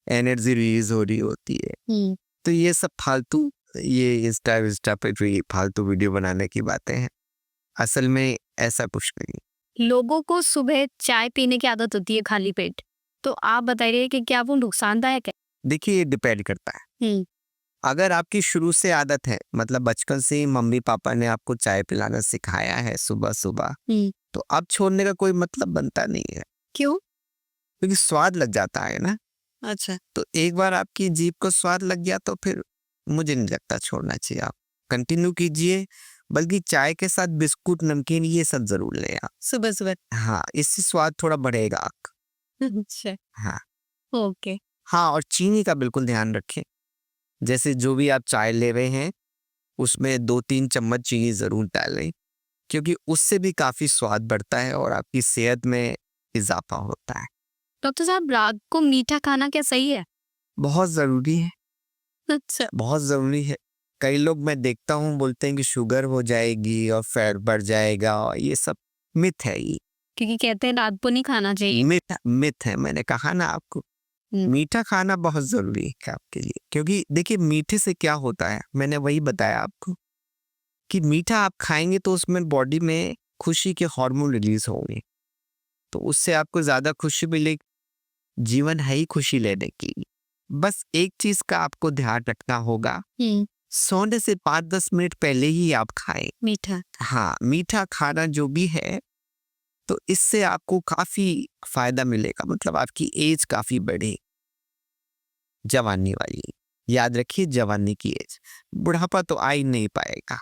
एनर्जी रिलीज हो रही होती है। तो ये सब फालतू, ये इंस्टा पे जो ये फालतू वीडियो बनाने की बातें हैं, असल में ऐसा कुछ नहीं। लोगों को सुबह चाय पीने की आदत होती है खाली पेट, तो आप बताइए कि क्या वो नुकसानदायक है? देखिए, ये डिपेंड करता है। अगर आपकी शुरू से आदत है, मतलब बचपन से ही मम्मी पापा ने आपको चाय पिलाना सिखाया है सुबह सुबह, तो अब छोड़ने का कोई मतलब बनता नहीं है, क्यों? क्योंकि स्वाद लग जाता है ना। अच्छा, तो एक बार आपकी जीभ को स्वाद लग गया तो फिर मुझे नहीं लगता छोड़ना चाहिए। आप कंटिन्यू कीजिए, बल्कि चाय के साथ बिस्कुट, नमकीन ये सब जरूर लें आप सुबह सुबह। हाँ, इससे स्वाद थोड़ा बढ़ेगा आपका। अच्छा, हाँ ओके। हाँ, और चीनी का बिल्कुल ध्यान रखें। जैसे जो भी आप चाय ले रहे हैं उसमें 2-3 चम्मच चीनी जरूर डालें, क्योंकि उससे भी काफी स्वाद बढ़ता है और आपकी सेहत में इजाफा होता है। डॉक्टर साहब, रात को मीठा खाना क्या सही है? बहुत जरूरी है, अच्छा, बहुत जरूरी है। कई लोग मैं देखता हूँ बोलते हैं कि शुगर हो जाएगी और फैट बढ़ जाएगा, और ये सब मिथ है। ये क्योंकि कहते हैं रात को नहीं खाना चाहिए। मिथ है, मैंने कहा ना आपको। मीठा खाना बहुत जरूरी है आपके लिए, क्योंकि देखिए मीठे से क्या होता है, मैंने वही बताया आपको कि मीठा आप खाएंगे तो उसमें बॉडी में खुशी के हार्मोन रिलीज होंगे, तो उससे आपको ज्यादा खुशी मिलेगी। जीवन है ही खुशी लेने की। बस एक चीज का आपको ध्यान रखना होगा, सोने से 5-10 मिनट पहले ही आप खाएं मीठा। हाँ, मीठा खाना जो भी है, तो इससे आपको काफी फायदा मिलेगा। मतलब आपकी एज काफी बढ़े, जवानी वाली। याद रखिए, जवानी की एज। बुढ़ापा तो आ ही नहीं पाएगा।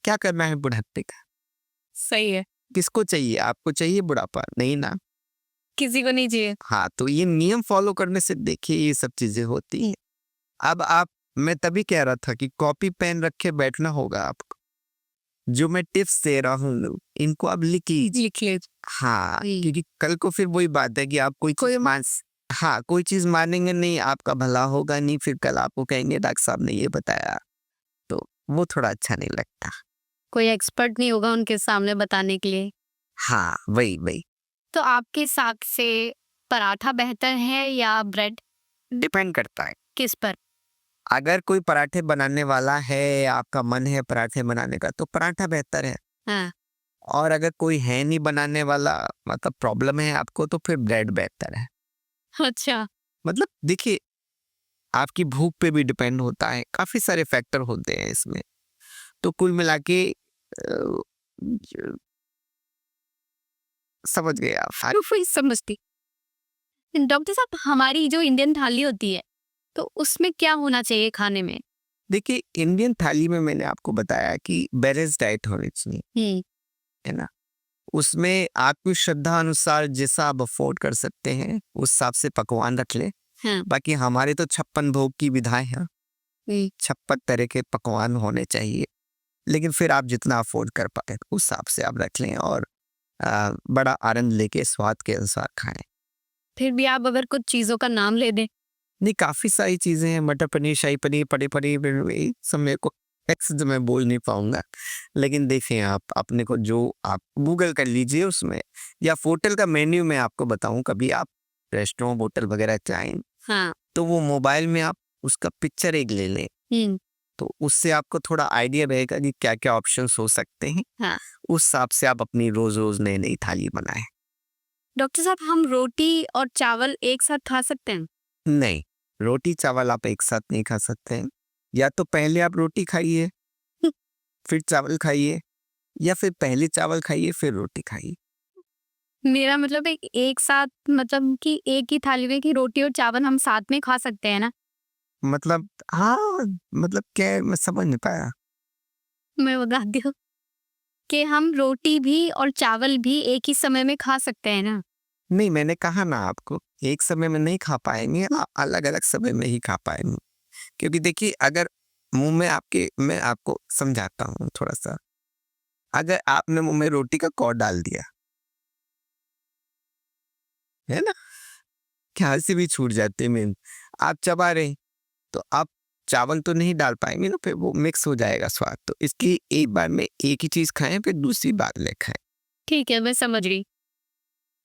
क्या करना है बुढ़ापे का? सही है, किसको चाहिए? आपको चाहिए बुढ़ापा? नहीं ना। किसी को नहीं चाहिए। हाँ, तो ये नियम फॉलो करने से देखिए ये सब चीजें होती हैं। अब आप, मैं तभी कह रहा था कि कॉपी पेन रख के बैठना होगा आपको। जो मैं टिप्स दे रहा हूँ इनको आप लिख लीजिए। लिख ले। हाँ, क्योंकि कल को फिर वही बात है कि आप कोई चीज मानेंगे नहीं, आपका भला होगा नहीं, फिर कल आपको कहेंगे डॉक्टर साहब ने ये बताया, तो वो थोड़ा अच्छा नहीं लगता। कोई एक्सपर्ट नहीं होगा उनके सामने बताने के लिए। हाँ, वही तो आपके हिसाब से पराठा बेहतर है या ब्रेड? डिपेंड करता है। किस पर? अगर कोई पराठे बनाने वाला है, आपका मन है पराठे बनाने का, तो पराठा बेहतर है। हाँ, और अगर कोई है नहीं बनाने वाला, मतलब प्रॉब्लम है आपको, तो फिर ब्रेड बेहतर है। अच्छा। मतलब देखिए, आपकी भूख पे भी डिपेंड होता है, काफी सारे फैक्टर होते हैं इसमें। तो कुल मिला के समझ गए आप। वही समझती। डॉक्टर साहब, हमारी जो इंडियन थाली होती है, तो उसमें क्या होना चाहिए खाने में? देखिए, इंडियन थाली में मैंने आपको बताया कि बैलेंस डाइट होनी चाहिए, है ना। उसमें आपकी श्रद्धा अनुसार जैसा आप अफोर्ड कर सकते हैं उस हिसाब से पकवान रख ले। हाँ। बाकी हमारे तो 56 भोग की विधाएं हैं, 56 तरह के पकवान होने चाहिए, लेकिन फिर आप जितना अफोर्ड कर पाए उस हिसाब से आप रख लें और बड़ा आनंद लेके स्वाद के अनुसार खाएं। फिर भी आप अगर कुछ चीजों का नाम ले दें। नहीं, काफी सारी चीजें हैं, मटर पनीर, शाही पनीर, पड़े पनीर, सब मेरे को एक्स मैं बोल नहीं पाऊंगा, लेकिन देखें आप अपने को, जो आप गूगल कर लीजिए उसमें, या होटल का मेन्यू में आपको बताऊं, कभी आप रेस्टोरेंट होटल वगैरह चाहें हाँ। तो वो मोबाइल में आप उसका पिक्चर एक ले लें, तो उससे आपको थोड़ा आइडिया रहेगा कि क्या क्या ऑप्शंस हो सकते हैं। हाँ। उस हिसाब से आप अपनी रोज रोज नई नई थाली बनाएं। डॉक्टर साहब, हम रोटी और चावल एक साथ खा सकते हैं? नहीं, रोटी चावल आप एक साथ नहीं खा सकते हैं। या तो पहले आप रोटी खाइए फिर चावल खाइए, या फिर पहले चावल खाइए फिर रोटी खाइए। मेरा मतलब एक साथ, मतलब कि एक ही थाली में की रोटी और चावल हम साथ में खा सकते हैं ना? मतलब हाँ, मतलब क्या है, मैं समझ नहीं पाया। मैं बताती हूँ कि हम रोटी भी और चावल भी एक ही समय में खा सकते हैं ना? नहीं, मैंने कहा ना आपको, एक समय में नहीं खा पाएंगे, अलग अलग समय में ही खा पाएंगे। क्योंकि देखिए, अगर मुंह में आपके, मैं आपको समझाता हूँ थोड़ा सा, अगर आपने मुंह में रोटी का कौर डाल दिया है ना, ख्याल से भी छूट जाते हैं, आप चबा रहे, तो आप चावल तो नहीं डाल पाएंगे ना, फिर वो मिक्स हो जाएगा स्वाद। तो इसकी एक बार में एक ही चीज खाएं, फिर दूसरी बार ले खाएं। ठीक है, मैं समझ रही।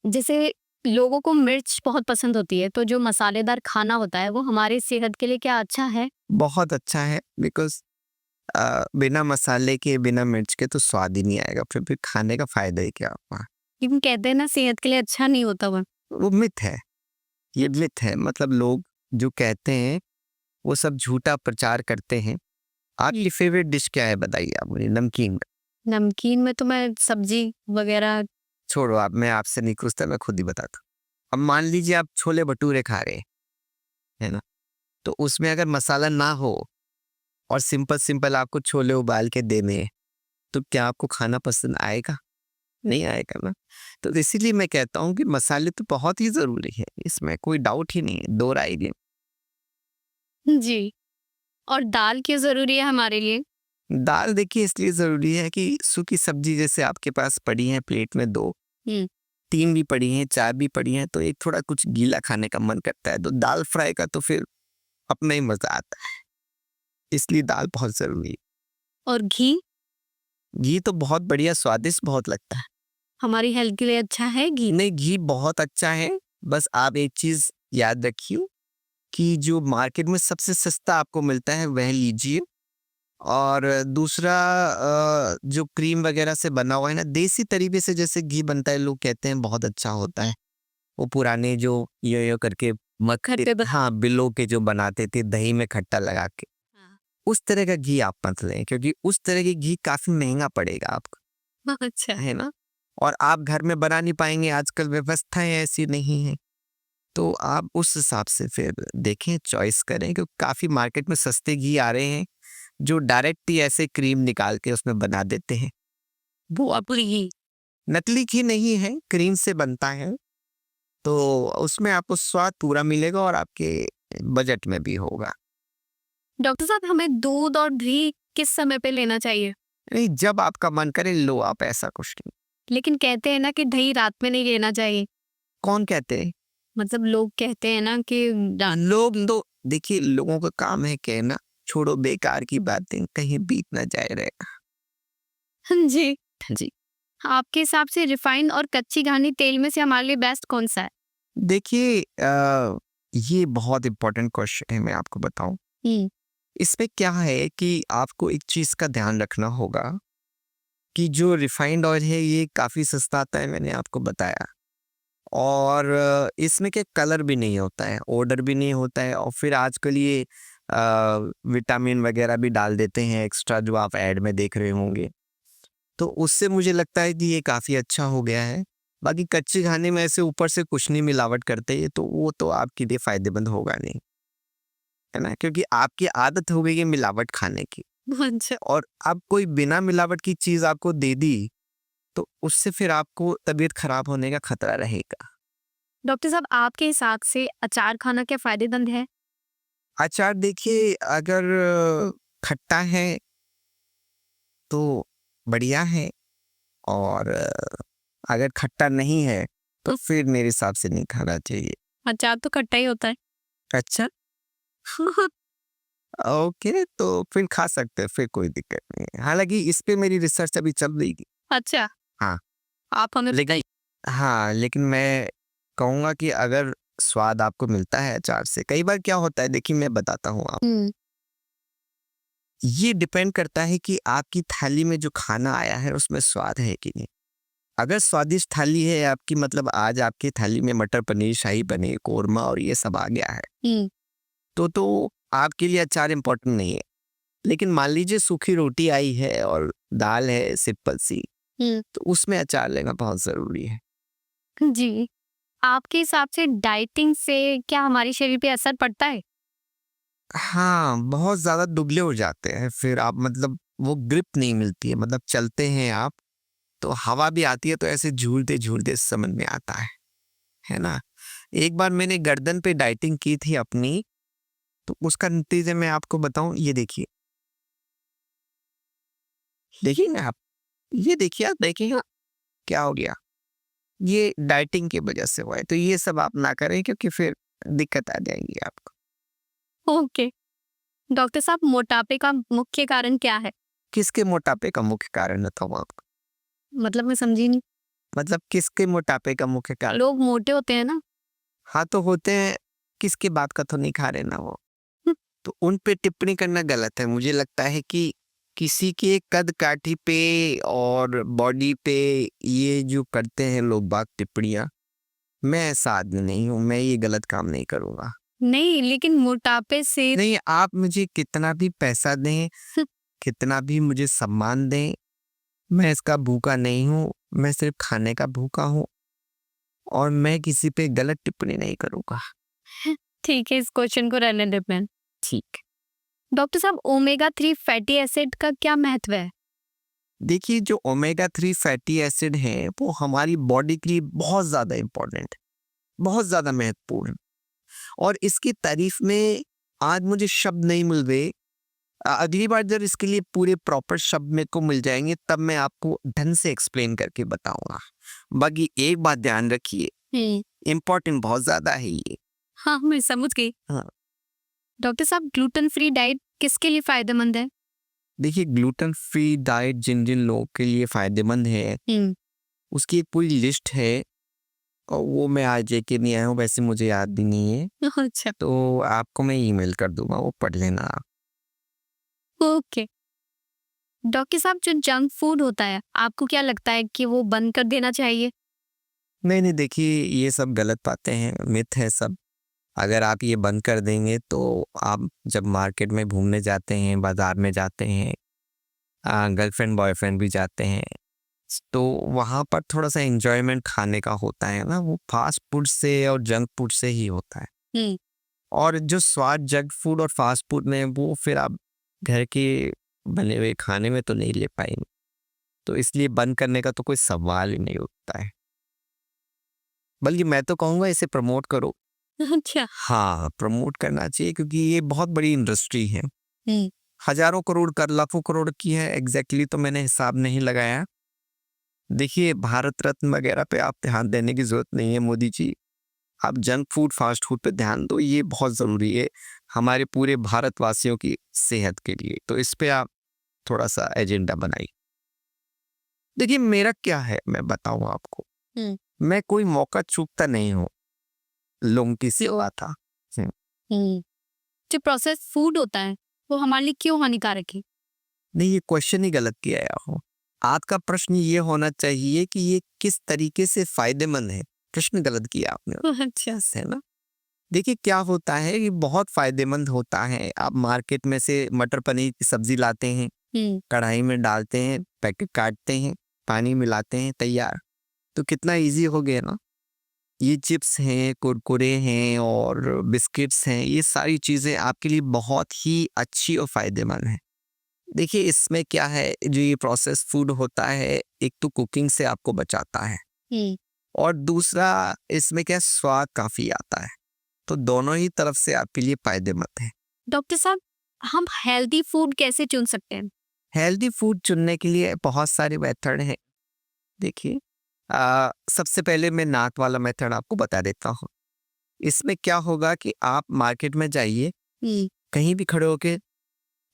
जैसे लोगों को मिर्च बहुत पसंद होती है, तो जो मसालेदार खाना होता है वो हमारी सेहत के लिए क्या अच्छा है? बहुत अच्छा है, बिकॉज बिना मसाले के बिना मिर्च के तो स्वाद ही नहीं आएगा, फिर खाने का फायदा ही क्या हुआ। लेकिन कहते हैं ना सेहत के लिए अच्छा नहीं होता वो। मिथ है, ये मिथ है। मतलब लोग जो कहते हैं वो सब झूठा प्रचार करते हैं। आपकी फेवरेट डिश क्या है बताइए आप मुझे? नमकीन? नमकीन में तो मैं सब्जी वगैरह। छोड़ो आप, मैं आपसे नहीं पूछता, मैं खुद ही बताता हूँ। अब मान लीजिए आप छोले भटूरे खा रहे हैं, है ना, तो उसमें अगर मसाला ना हो और सिंपल सिंपल आपको छोले उबाल के देने, तो क्या आपको खाना पसंद आएगा? नहीं आएगा ना। तो इसीलिए मैं कहता हूँ कि मसाले तो बहुत ही जरूरी है, इसमें कोई डाउट ही नहीं है, दो राय नहीं। जी। और दाल क्यों जरूरी है हमारे लिए? दाल देखिए इसलिए जरूरी है कि सूखी सब्जी जैसे आपके पास पड़ी है प्लेट में, दो हम्म। 3 भी पड़ी हैं, 4 भी पड़ी हैं, तो एक थोड़ा कुछ गीला खाने का मन करता है, तो दाल फ्राई का तो फिर अपना ही मजा आता है। इसलिए दाल बहुत जरूरी है। और घी घी तो बहुत बढ़िया, स्वादिष्ट बहुत लगता है। हमारी हेल्थ के लिए अच्छा है घी? नहीं, घी बहुत अच्छा है, बस आप एक चीज याद रखिए कि जो मार्केट में सबसे सस्ता आपको मिलता है वह लीजिए। और दूसरा जो क्रीम वगैरह से बना हुआ है ना, देसी तरीके से जैसे घी बनता है, लोग कहते हैं बहुत अच्छा होता है। वो पुराने जो यो करके मक्खन, खट्टे हाँ, बिलो के जो बनाते थे दही में खट्टा लगा के, हाँ। उस तरह का घी आप मत लें, क्योंकि उस तरह के घी काफी महंगा पड़ेगा आपको, अच्छा। है ना। और आप घर में बना नहीं पाएंगे, आजकल व्यवस्थाएं ऐसी नहीं है। तो आप उस हिसाब से फिर देखें, चॉइस करें, क्योंकि काफी मार्केट में सस्ते घी आ रहे हैं जो डायरेक्ट ही ऐसे क्रीम निकाल के उसमें बना देते हैं। वो अपनी घी। नकली घी नहीं है, क्रीम से बनता है, तो उसमें आपको स्वाद पूरा मिलेगा और आपके बजट में भी होगा। डॉक्टर साहब, हमें दूध और घी किस समय पे लेना चाहिए? नहीं, जब आपका मन करे लो आप, ऐसा कुछ नहीं। लेकिन कहते हैं ना कि दही रात में नहीं लेना चाहिए। कौन कहते हैं? मतलब लोग कहते हैं ना कि लोग तो देखिए, लोगों का काम है कहना, छोड़ो बेकार की बातें, कहीं बीत ना जाए रहेगा। जी। जी, आपके हिसाब से रिफाइंड और कच्ची घानी तेल में से हमारे लिए बेस्ट कौन सा है? देखिए ये बहुत इंपॉर्टेंट क्वेश्चन है, मैं आपको बताऊं। इसमें क्या है कि आपको एक चीज का ध्यान रखना होगा कि जो रिफाइंड ऑयल है ये काफी सस्ता आता है, मैंने आपको बताया। और इसमें क्या कलर भी नहीं होता है, ऑर्डर भी नहीं होता है, और फिर आजकल ये विटामिन वगैरह भी डाल देते हैं एक्स्ट्रा, जो आप ऐड में देख रहे होंगे। तो उससे मुझे लगता है कि ये काफ़ी अच्छा हो गया है। बाकी कच्चे खाने में ऐसे ऊपर से कुछ नहीं मिलावट करते हैं, तो वो तो आपके लिए फ़ायदेमंद होगा नहीं, है ना? क्योंकि आपकी आदत हो गई है मिलावट खाने की, अच्छा। और अब कोई बिना मिलावट की चीज़ आपको दे दी, तो उससे फिर आपको तबीयत खराब होने का खतरा रहेगा। डॉक्टर साहब, आपके हिसाब से अचार खाना क्या फायदेमंद है? अचार देखिए, अगर खट्टा है तो बढ़िया है, और अगर खट्टा नहीं है तो फिर मेरे हिसाब से नहीं खाना चाहिए। अचार तो खट्टा ही होता है। अच्छा, ओके, तो फिर खा सकते हैं, फिर कोई दिक्कत नहीं है। हालांकि इस पे मेरी रिसर्च अभी चल रही थी। अच्छा। हाँ, आप हमें लेकिन हाँ, लेकिन मैं कहूँगा कि अगर स्वाद आपको मिलता है अचार से, कई बार क्या होता है, देखिए मैं बताता हूँ आप, ये डिपेंड करता है कि आपकी थाली में जो खाना आया है उसमें स्वाद है कि नहीं। अगर स्वादिष्ट थाली है आपकी, मतलब आज आपकी थाली में मटर पनीर, शाही पनीर, कोरमा और ये सब आ गया है, तो आपके लिए अचार इम्पोर्टेंट नहीं है। लेकिन मान लीजिए सूखी रोटी आई है और दाल है सिंपल सी, तो उसमें अचार लेना बहुत जरूरी है। जी। आपके हिसाब से डाइटिंग से क्या हमारे शरीर पे असर पड़ता है? हाँ, बहुत ज्यादा दुबले हो जाते हैं फिर आप, मतलब वो ग्रिप नहीं मिलती है, मतलब चलते हैं आप तो हवा भी आती है तो ऐसे झूलते झूलते समझ में आता है ना। एक बार मैंने गर्दन पे डाइटिंग की थी अपनी, तो उसका नतीजे मैं आपको बताऊं, ये देखिए, देखिए ना आप, ये देखिए, आप देखिए क्या हो गया, ये डाइटिंग की वजह से हुआ है। तो ये सब आप ना करें, क्योंकि फिर दिक्कत आ जाएगी आपको। ओके। डॉक्टर साहब, मोटापे का मुख्य कारण क्या है? किसके मोटापे का मुख्य कारण बताऊँ आपको? मतलब मैं समझी नहीं। मतलब किसके मोटापे का मुख्य कारण? लोग मोटे होते हैं ना। हाँ, तो होते हैं, किसकी बात का तो नहीं खा रहे ना वो। हम्म, तो उन पे टिप्पणी करना गलत है। मुझे लगता है कि किसी के कद-काठी पे और बॉडी पे ये जो करते हैं लोग बाग टिप्पणियाँ, मैं ऐसा आदमी नहीं हूँ, मैं ये गलत काम नहीं करूँगा। नहीं, लेकिन मोटापे से नहीं, आप मुझे कितना भी पैसा दें, कितना भी मुझे सम्मान दें, मैं इसका भूखा नहीं हूँ, मैं सिर्फ़ खाने का भूखा हूँ और मैं किसी पे गलत टिप्पणी नहीं करूँगा। ठीक है, इस क्वेश्चन को रहने दे मैं। ठीक। डॉक्टर साहब, ओमेगा 3 फैटी एसिड का क्या महत्व है? देखिए, जो ओमेगा 3 फैटी एसिड हैं, वो हमारी बॉडी के लिए बहुत ज़्यादा इम्पोर्टेंट है, बहुत ज़्यादा महत्वपूर्ण है और इसकी तारीफ़ में आज मुझे शब्द नहीं मिल रहे। अगली बार जब इसके लिए पूरे प्रॉपर शब्द मेरे को मिल जाएँगे, तब मैं आपको ढंग से एक्सप्लेन करके बताऊँगा। बाकी एक बात ध्यान रखिए, इम्पोर्टेंट बहुत ज़्यादा है ये। हाँ, मैं समझ गई। हाँ। डॉक्टर साहब, ग्लूटेन फ्री डाइट किसके लिए फायदेमंद है? देखिए, ग्लूटेन फ्री डाइट जिन-जिन लोगों के लिए फ़ायदेमंद है, उसकी एक पूरी लिस्ट है और वो मैं आज लेके नहीं आया हूँ, वैसे मुझे याद भी नहीं है। अच्छा। तो आपको मैं ईमेल कर दूँगा, वो पढ़ लेना आप। ओके। डॉक्टर साहब, जो जंक फूड होता है, आपको क्या लगता है कि वो बंद कर देना चाहिए? नहीं, नहीं, देखिए, ये सब गलत बातें हैं, मिथ है सब। अगर आप ये बंद कर देंगे तो आप जब मार्केट में घूमने जाते हैं, बाज़ार में जाते हैं, गर्लफ्रेंड बॉयफ्रेंड भी जाते हैं, तो वहाँ पर थोड़ा-सा एन्जॉयमेंट खाने का होता है ना, वो फ़ास्ट फूड से और जंक फूड से ही होता है। हम्म, और जो स्वाद जंक फूड और फ़ास्ट फूड में है, वो फिर आप घर के बने हुए खाने में तो नहीं ले पाएँगे। तो इसलिए बंद करने का तो कोई सवाल ही नहीं उठता है। बल्कि मैं तो कहूँगा इसे प्रमोट करो। अच्छा। हाँ, प्रमोट करना चाहिए क्योंकि ये बहुत बड़ी इंडस्ट्री है। हम्म, हज़ारों करोड़ का लाखों करोड़ की है, एग्ज़ैक्टली तो मैंने हिसाब नहीं लगाया। देखिए, भारत रत्न वगैरह पे आप ध्यान देने की ज़रूरत नहीं है मोदी जी। आप जंक फूड, फ़ास्ट फूड पे ध्यान दो, ये बहुत ज़रूरी है हमारे पूरे भारतवासियों की सेहत के लिए। तो इस पे आप थोड़ा-सा एजेंडा बनाइए। देखिए, मेरा क्या है मैं बताऊँ आपको, हम्म, मैं कोई मौका चूकता नहीं हूँ, लोगों की सेवा था। हुँ। हम्म। जो प्रोसेस फूड होता है, वो हमारे लिए क्यों हानिकारक है? नहीं, ये क्वेश्चन ही गलत किया है आपने। आपका प्रश्न ये होना चाहिए कि ये किस तरीके से फ़ायदेमंद है, प्रश्न गलत किया आपने, अच्छा। है ना? देखिए, क्या होता है ये बहुत फ़ायदेमंद होता है। आप मार्केट में से मटर पनीर की सब्ज़ी लाते हैं, हम्म, कढ़ाई में डालते हैं, पैकेट काटते हैं, पानी मिलाते हैं, तैयार। तो कितना ईज़ी हो गया ना? ये चिप्स हैं, कुरकुरे हैं और बिस्किट्स हैं, ये सारी चीज़ें आपके लिए बहुत ही अच्छी और फ़ायदेमंद हैं। देखिए, इसमें क्या है, जो ये प्रोसेस्ड फूड होता है, एक तो कुकिंग से आपको बचाता है हम्म। और दूसरा इसमें क्या स्वाद काफ़ी आता है। तो दोनों ही तरफ से आपके लिए फ़ायदेमंद है। डॉक्टर साहब, हम हेल्दी फूड कैसे चुन सकते हैं? हेल्दी फूड चुनने के लिए बहुत सारे मेथड हैं। देखिए, सबसे पहले मैं नाक वाला मेथड आपको बता देता हूँ। इसमें क्या होगा कि आप मार्केट में जाइए, हम्म, कहीं भी खड़े होके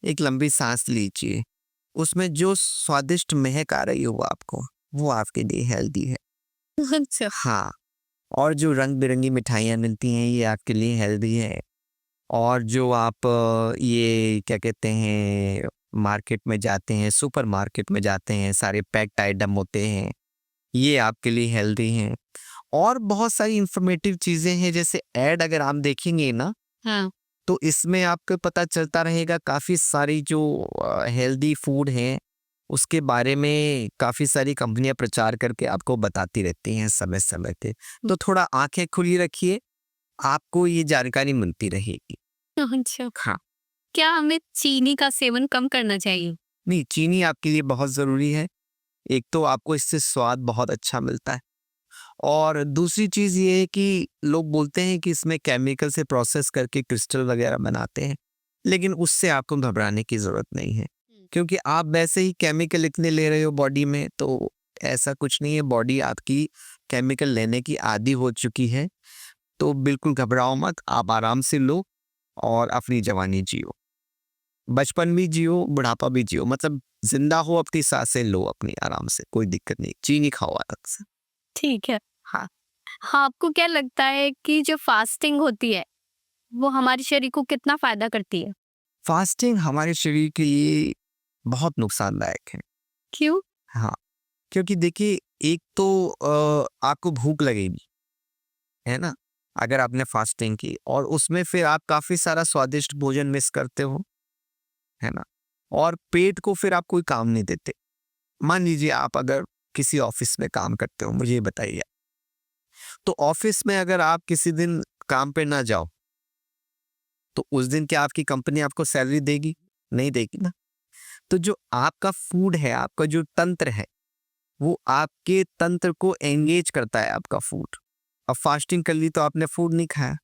एक लंबी साँस लीजिए। उसमें जो स्वादिष्ट महक आ रही हो आपको, वो आपके लिए हेल्दी है। अच्छा। हाँ, और जो रंग-बिरंगी मिठाइयाँ मिलती हैं, ये आपके लिए हेल्दी है। और जो आप ये क्या कहते हैं, मार्केट में जाते हैं, सुपरमार्केट में जाते हैं, सारे पैक्ड आइटम होते हैं, ये आपके लिए हेल्दी हैं। और बहुत सारी इन्फॉर्मेटिव चीज़ें हैं, जैसे ऐड अगर आप देखेंगे ना, हाँ। तो इसमें आपको पता चलता रहेगा काफ़ी सारी जो हेल्दी फूड हैं, उसके बारे में काफ़ी सारी कंपनियाँ प्रचार करके आपको बताती रहती हैं समय-समय पे। तो थोड़ा आँखें खुली रखिए, आपको ये जानकारी मिलती रहेगी। अच्छा। हाँ। क्या हमें चीनी का सेवन कम करना चाहिए? नहीं, चीनी आपके लिए बहुत ज़रूरी है। एक तो आपको इससे स्वाद बहुत अच्छा मिलता है और दूसरी चीज़ ये है कि लोग बोलते हैं कि इसमें केमिकल से प्रोसेस करके क्रिस्टल वगैरह बनाते हैं, लेकिन उससे आपको घबराने की ज़रूरत नहीं है। क्योंकि आप वैसे ही केमिकल इतने ले रहे हो बॉडी में, तो ऐसा कुछ नहीं है, बॉडी आपकी केमिकल लेने की आदी हो चुकी है। तो बिल्कुल घबराओ मत, आप आराम से लो और अपनी जवानी जियो। बचपन भी जियो, बुढ़ापा भी जियो, मतलब जिंदा हो, अपनी सांसें लो अपनी आराम से, कोई दिक्कत नहीं, चीनी खाओ अलग से। ठीक है। हाँ। हाँ, आपको क्या लगता है कि जो फास्टिंग होती है वो हमारे शरीर को कितना फायदा करती है? फास्टिंग हमारे शरीर के लिए बहुत नुकसानदायक है। क्यों? हाँ, क्योंकि देखिए, एक तो आपको भूख लगेगी, है ना? अगर आपने फास्टिंग की और उसमें फिर आप काफ़ी सारा स्वादिष्ट भोजन मिस करते हो, है ना? और पेट को फिर आप कोई काम नहीं देते। मान लीजिए आप अगर किसी ऑफ़िस में काम करते हो, मुझे ये बताइए, तो ऑफ़िस में अगर आप किसी दिन काम पे ना जाओ, तो उस दिन क्या आपकी कंपनी आपको सैलरी देगी? नहीं देगी ना। तो जो आपका फूड है, आपका जो तंत्र है, वो आपके तंत्र को एंगेज करता है आपका फूड। अब फास्टिंग कर ली तो आपने फूड नहीं खाया,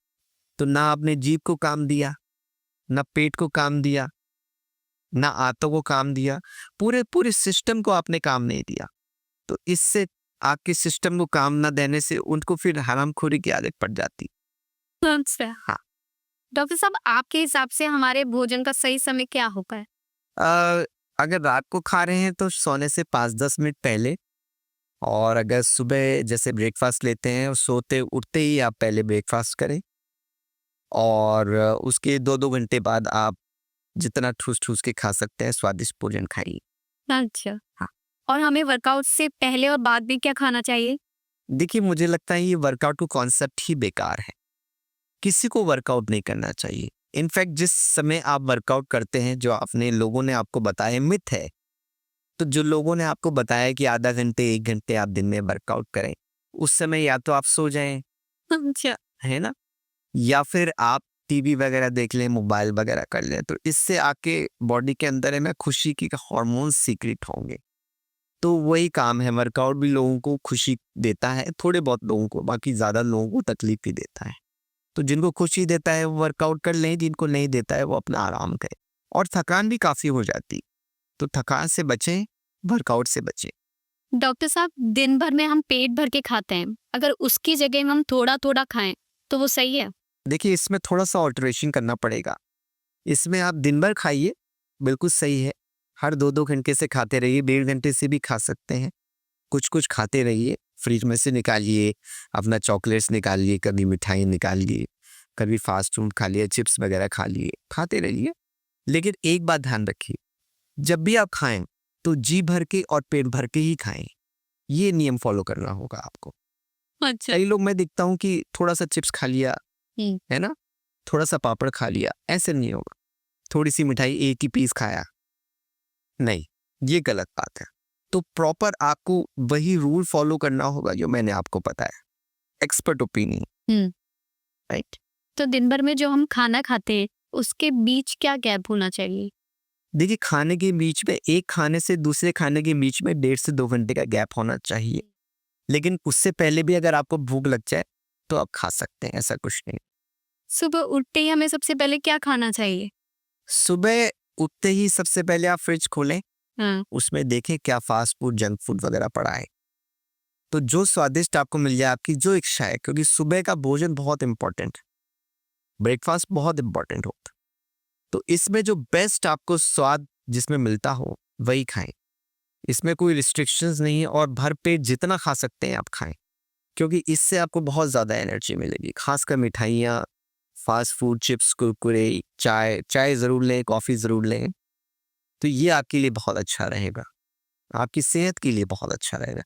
तो ना आपने जीभ को काम दिया, ना पेट को काम दिया, ना आंतों को काम दिया, पूरे पूरे सिस्टम को आपने काम नहीं दिया। तो इससे आपके सिस्टम को काम ना देने से उनको फिर हरामखोरी की आदत पड़ जाती। अच्छा। हाँ। डॉक्टर साहब, आपके हिसाब से हमारे भोजन का सही समय क्या होगा? अगर रात को खा रहे हैं तो सोने से 5-10 मिनट पहले, और अगर सुबह जैसे ब्रेकफास्ट लेते हैं और सोते उठते ही आप पहले ब्रेकफास्ट करें, और उसके 2-2 घंटे बाद आप जितना ठूस-ठूस के खा सकते हैं स्वादिष्ट भोजन खाइए। अच्छा। हाँ। और हमें वर्कआउट से पहले और बाद में क्या खाना चाहिए? देखिए, मुझे लगता है ये वर्कआउट का कॉन्सेप्ट ही बेकार है। किसी को वर्कआउट नहीं करना चाहिए। इनफैक्ट जिस समय आप वर्कआउट करते हैं, जो आपने लोगों ने आपको बताया मिथ है। तो जो लोगों ने आपको बताया कि आधा घंटे 1 घंटे आप दिन में वर्कआउट करें, उस समय या तो आप सो जाएँ, अच्छा। है ना? या फिर आप टीवी वगैरह देख लें, मोबाइल वगैरह कर लें, तो इससे आपके बॉडी के अंदर है ना खुशी के हार्मोन्स सीक्रेट होंगे। तो वही काम है, वर्कआउट भी लोगों को खुशी देता है, थोड़े बहुत लोगों को, बाकी ज़्यादा लोगों को तकलीफ भी देता है। तो जिनको खुशी देता है वो वर्कआउट कर लें, जिनको नहीं देता है वो अपना आराम करें। और थकान भी काफ़ी हो जाती, तो थकान से बचें, वर्कआउट से बचें। डॉक्टर साहब, दिन भर में हम पेट भर के खाते हैं, अगर उसकी जगह में हम थोड़ा थोड़ा खाएं तो वो सही है? देखिए, इसमें थोड़ा-सा अल्टरेशन करना पड़ेगा। इसमें आप दिन भर खाइए, बिल्कुल सही है। हर 2-2 घंटे से खाते रहिए, 1.5 घंटे से भी खा सकते हैं। कुछ-कुछ खाते रहिए, फ्रिज में से निकालिए, अपना चॉकलेट्स निकालिए, कभी मिठाई निकालिए, कभी फास्ट फूड खा लिए, चिप्स वगैरह खा लिए, खाते रहिए। लेकिन एक बात ध्यान रखिए, जब भी आप खाएँ, तो जी भर के और पेट भर के ही खाएँ। ये नियम फॉलो करना होगा आपको। अच्छा। कई लोग मैं देखता हूँ कि थोड़ा-सा चिप्स खा लिया, है ना? थोड़ा-सा पापड़ खा लिया, ऐसे नहीं होगा। थोड़ी-सी मिठाई एक ही पीस खाया, नहीं, ये गलत बात है। तो प्रॉपर आपको वही रूल फॉलो करना होगा जो मैंने आपको बताया। Expert opinion, right? तो दिन भर में जो हम खाना खाते हैं उसके बीच क्या गैप होना चाहिए? देखिए, खाने के बीच में एक खाने से दूसरे खाने के बीच में 1.5 से 2 घंटे का गैप होना चाहिए। लेकिन उससे पहले भी अगर आपको भूख लग जाए, तो आप खा सकते हैं, ऐसा कुछ नहीं। सुबह उठते ही हमें सबसे पहले क्या खाना चाहिए? सुबह उठते ही सबसे पहले आप फ्रिज खोलें, हाँ। उसमें देखें क्या फास्ट फूड, जंक फूड वगैरह पड़ा है। तो जो स्वादिष्ट आपको मिल जाए, आपकी जो इच्छा है, क्योंकि सुबह का भोजन बहुत इंपॉर्टेंट है, ब्रेकफास्ट बहुत इंपॉर्टेंट होता है। तो इसमें जो बेस्ट आपको स्वाद जिसमें मिलता हो, वही खाएं। इसमें कोई रिस्ट्रिक्शंस नहीं है, और भरपेट जितना खा सकते हैं आप खाएं, क्योंकि इससे आपको बहुत ज़्यादा एनर्जी मिलेगी। खासकर मिठाइयाँ, फास्ट फूड, चिप्स, कुरकुरे, चाय, चाय ज़रूर लें, कॉफ़ी ज़रूर लें। तो ये आपके लिए बहुत अच्छा रहेगा, आपकी सेहत के लिए बहुत अच्छा रहेगा।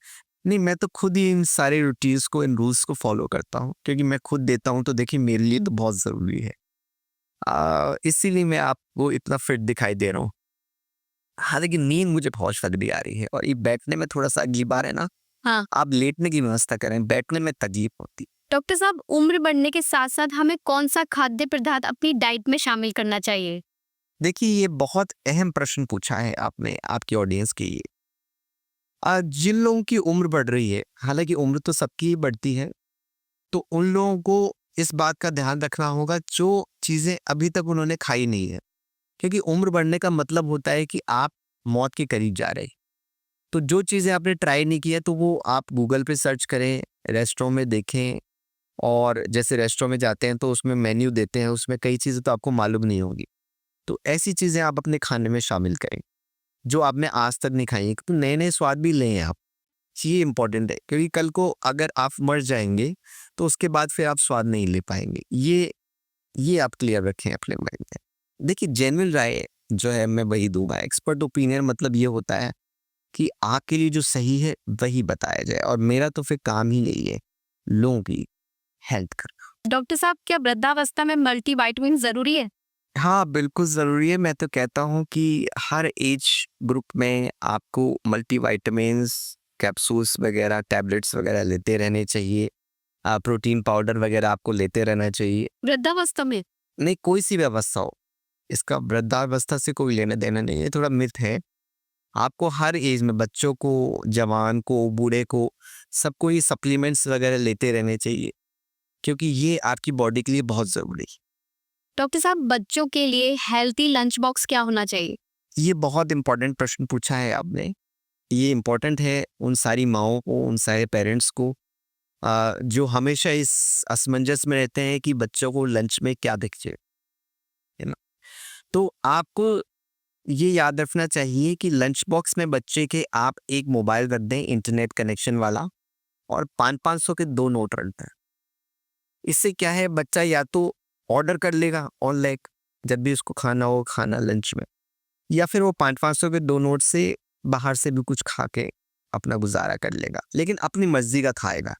नहीं, मैं तो खुद ही इन सारे रूटीन्स को, इन रूल्स को फॉलो करता हूँ, क्योंकि मैं खुद देता हूँ, तो देखिए मेरे लिए तो बहुत ज़रूरी है। इसीलिए मैं आपको इतना फिट दिखाई दे रहा हूँ। हालाँकि नींद मुझे बहुत जल्दी आ रही है, और ये बैठने में थोड़ा-सा अगली बार है ना, हाँ। आप लेटने की व्यवस्था करें, बैठने में तकलीफ होती। डॉक्टर साहब, उम्र बढ़ने के साथ साथ हमें कौन सा खाद्य पदार्थ अपनी डाइट में शामिल करना चाहिए? देखिए, ये बहुत अहम प्रश्न पूछा है आपने आपकी ऑडियंस के लिए। जिन लोगों की उम्र बढ़ रही है, हालाँकि उम्र तो सबकी ही बढ़ती है, तो उन लोगों को इस बात का ध्यान रखना होगा जो चीज़ें अभी तक उन्होंने खाई नहीं है। क्योंकि उम्र बढ़ने का मतलब होता है कि आप मौत के करीब जा रहे हैं। तो जो चीज़ें आपने ट्राई नहीं की है, तो वो आप गूगल पे सर्च करें, रेस्टोरेंट में देखें, और जैसे रेस्टोरेंट में जाते हैं तो उसमें मेन्यू देते हैं, उसमें कई चीज़ें तो आपको मालूम नहीं होंगी। तो ऐसी चीज़ें आप अपने खाने में शामिल करें जो आपने आज तक नहीं खाई हैं। तो नए नए स्वाद भी लें आप, ये इम्पोर्टेंट है, क्योंकि कल को अगर आप मर जाएंगे तो उसके बाद फिर आप स्वाद नहीं ले पाएंगे। ये आप क्लियर रखें अपने माइंड में। देखिए, जेन्युइन राय जो है मैं वही दूंगा। एक्सपर्ट ओपिनियन मतलब ये होता है कि आपके लिए जो सही है वही बताया जाए, और मेरा तो फिर काम ही यही है, लोगों की हेल्थ करना। डॉक्टर साहब, क्या वृद्धावस्था में मल्टीविटामिन जरूरी है? हाँ, बिल्कुल ज़रूरी है। मैं तो कहता हूँ कि हर एज ग्रुप में आपको मल्टीविटामिन्स, कैप्सूल्स वगैरह, टैबलेट्स वगैरह लेते रहने चाहिए। प्रोटीन पाउडर वगैरह आपको लेते रहना चाहिए। वृद्धावस्था में? नहीं, कोई सी भी अवस्था हो, इसका वृद्धावस्था से कोई लेना देना नहीं है, थोड़ा मिथ है। आपको हर एज में, बच्चों को, जवान को, बूढ़े को, सबको ये सप्लीमेंट्स वगैरह लेते रहने चाहिए, क्योंकि ये आपकी बॉडी के लिए बहुत ज़रूरी है। डॉक्टर साहब, बच्चों के लिए हेल्थी लंच बॉक्स क्या होना चाहिए? ये बहुत इंपॉर्टेंट प्रश्न पूछा है आपने। ये इम्पोर्टेंट है उन सारी माँओं को, उन सारे पेरेंट्स को जो हमेशा इस असमंजस में रहते हैं कि बच्चों को लंच में क्या दिखे, है ना? तो आपको ये याद रखना चाहिए कि लंच बॉक्स में बच्चे के आप एक मोबाइल रख दें, इंटरनेट कनेक्शन वाला, और 500-500 के 2 नोट रख दें। इससे क्या है, बच्चा या तो ऑर्डर कर लेगा ऑनलाइन जब भी उसको खाना हो, खाना लंच में, या फिर वो 500-500 के 2 नोट से बाहर से भी कुछ खा के अपना गुजारा कर लेगा, लेकिन अपनी मर्जी का खाएगा।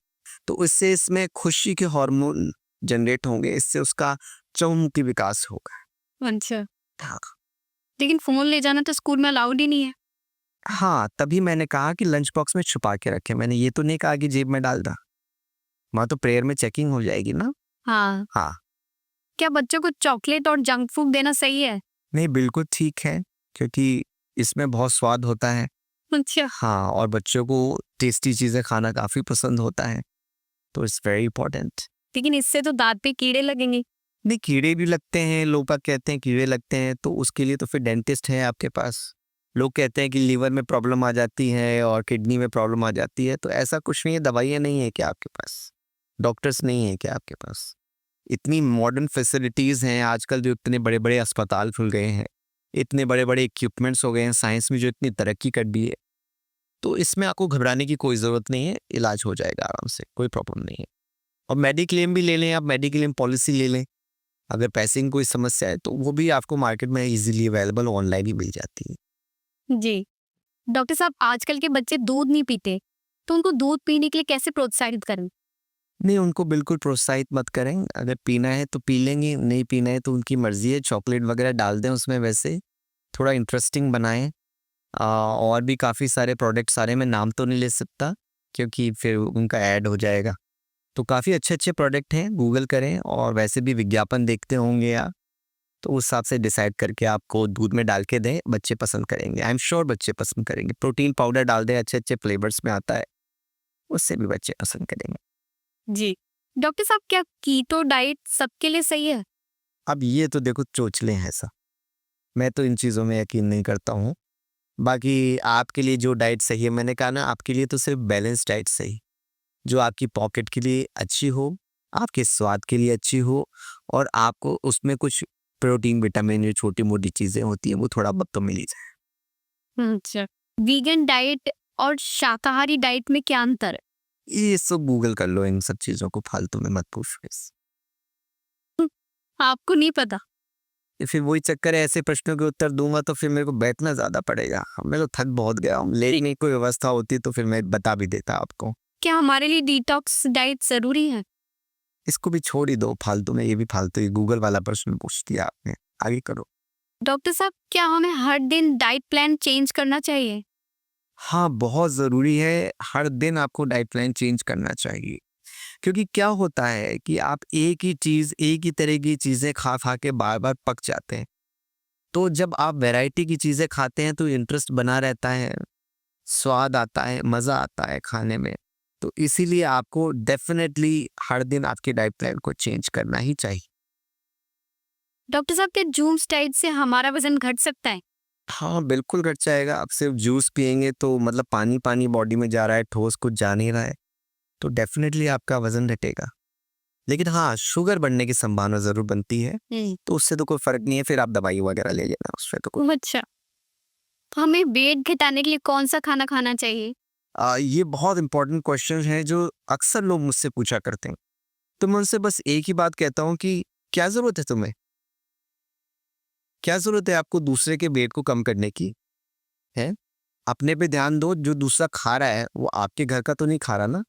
तो इससे इसमें खुशी के हार्मोन जनरेट होंगे, इससे उसका चहुमुखी विकास होगा। अच्छा, हाँ। लेकिन फोन ले जाना तो स्कूल में अलाउड ही नहीं है। हाँ, तभी मैंने कहा कि लंच बॉक्स में छुपा के रखें। मैंने ये तो नहीं कहा कि जेब में डाल दा, वहाँ तो प्रेयर में चेकिंग हो जाएगी ना। हाँ। हाँ, क्या बच्चों को चॉकलेट और जंक फूड देना सही है? नहीं, बिल्कुल ठीक है, क्योंकि इसमें बहुत स्वाद होता है। अच्छा। हाँ, और बच्चों को टेस्टी चीज़ें खाना काफ़ी पसंद होता है, तो इट्स वेरी इंपॉर्टेंट। लेकिन इससे तो दांत पे कीड़े लगेंगे। नहीं, कीड़े भी लगते हैं, लोग बाग कहते हैं कीड़े लगते हैं, तो उसके लिए तो फिर डेंटिस्ट है आपके पास। लोग कहते हैं कि लीवर में प्रॉब्लम आ जाती है और किडनी में प्रॉब्लम आ जाती है, तो ऐसा कुछ नहीं है। दवाइयाँ नहीं है क्या आपके पास? डॉक्टर्स नहीं है क्या आपके पास? इतनी मॉडर्न फैसिलिटीज़ हैं आजकल, जो इतने बड़े बड़े अस्पताल खुल गए हैं, इतने बड़े बड़े इक्विपमेंट्स हो गए हैं, साइंस में जो इतनी तरक्की कर दी है, तो इसमें आपको घबराने की कोई ज़रूरत नहीं है। इलाज हो जाएगा आराम से, कोई प्रॉब्लम नहीं है। और मेडिक्लेम भी ले लें आप, मेडिक्लेम पॉलिसी ले लें। अगर पैसे की कोई समस्या है तो वो भी आपको मार्केट में इजीली अवेलेबल ऑनलाइन ही मिल जाती है। जी। डॉक्टर साहब, आजकल के बच्चे दूध नहीं पीते, तो उनको दूध पीने के लिए कैसे प्रोत्साहित करें? नहीं, उनको बिल्कुल प्रोत्साहित मत करें। अगर पीना है तो पी लेंगे, नहीं पीना है तो उनकी मर्जी है। चॉकलेट वगैरह डाल दें उसमें, वैसे थोड़ा इंटरेस्टिंग बनाएं। और भी काफ़ी सारे प्रोडक्ट, सारे मैं नाम तो नहीं ले सकता क्योंकि फिर उनका ऐड हो जाएगा। तो काफ़ी अच्छे अच्छे प्रोडक्ट हैं, गूगल करें, और वैसे भी विज्ञापन देखते होंगे आप, तो उस हिसाब से डिसाइड करके आपको दूध में डाल के दें, बच्चे पसंद करेंगे। आई एम श्योर बच्चे पसंद करेंगे। प्रोटीन पाउडर डाल दें, अच्छे अच्छे फ्लेवर्स में आता है, उससे भी बच्चे पसंद करेंगे। जी। डॉक्टर साहब, क्या कीटो डाइट सबके लिए सही है? अब ये तो देखो चोचले हैं ऐसा, मैं तो इन चीज़ों में यकीन नहीं करता हूँ। बाकी आपके लिए जो डाइट सही है, मैंने कहा ना, आपके लिए तो सिर्फ बैलेंस डाइट सही, जो आपकी पॉकेट के लिए अच्छी हो, आपके स्वाद के लिए अच्छी हो, और आपको उसमें कुछ प्रोटीन, विटामिन, जो छोटी मोटी चीज़ें होती हैं, वो थोड़ा बहुत तो मिल ही जाए। अच्छा। वीगन डाइट और शाकाहारी डाइट में क्या अंतर है? ये सब गूगल कर लो, इन सब चीज़ों को फालतू में मत पूछो। आपको नहीं पता? फिर वही चक्कर है, ऐसे प्रश्नों के उत्तर दूंगा तो फिर मेरे को बैठना ज़्यादा पड़ेगा। मैं तो थक बहुत गया हूँ। लेकिन कोई व्यवस्था होती तो फिर मैं बता भी देता आपको। क्या हमारे लिए डिटॉक्स डाइट जरूरी है? इसको भी छोड़ ही दो फालतू में, ये भी फालतू ही गूगल वाला प्रश्न पूछ दिया आपने। आगे करो। डॉक्टर साहब, क्या हमें हर दिन डाइट प्लान चेंज करना चाहिए? हाँ, बहुत ज़रूरी है। हर दिन आपको डाइट प्लान चेंज करना चाहिए, क्योंकि क्या होता है कि आप एक ही चीज़, एक ही तरह की चीज़ें खा खा के बार बार पक जाते हैं। तो जब आप वैरायटी की चीज़ें खाते हैं तो इंटरेस्ट बना रहता है, स्वाद आता है, मज़ा आता है खाने में। तो इसीलिए आपको डेफिनेटली हर दिन आपके डाइट प्लान को चेंज करना ही चाहिए। डॉक्टर साहब, क्या जूस डाइट से हमारा वजन घट सकता है? हाँ, बिल्कुल घट जाएगा। आप सिर्फ जूस पिएंगे तो मतलब पानी पानी बॉडी में जा रहा है, ठोस कुछ जा नहीं रहा है, तो डेफिनेटली आपका वज़न घटेगा। लेकिन हाँ, शुगर बढ़ने की संभावना जरूर बनती है, तो उससे तो कोई फर्क नहीं है, फिर आप दवाई वगैरह ले लेना, उससे तो कोई अच्छा, तो हमें वेट घटाने के लिए कौन सा खाना खाना चाहिए? ये बहुत इंपॉर्टेंट क्वेश्चन है जो अक्सर लोग मुझसे पूछा करते हैं। तो मैं उनसे बस एक ही बात कहता हूँ कि क्या जरूरत है तुम्हें? क्या जरूरत है आपको दूसरे के वेट को कम करने की? है? अपने पे ध्यान दो, जो दूसरा खा रहा है वो आपके घर का तो नहीं खा रहा ना।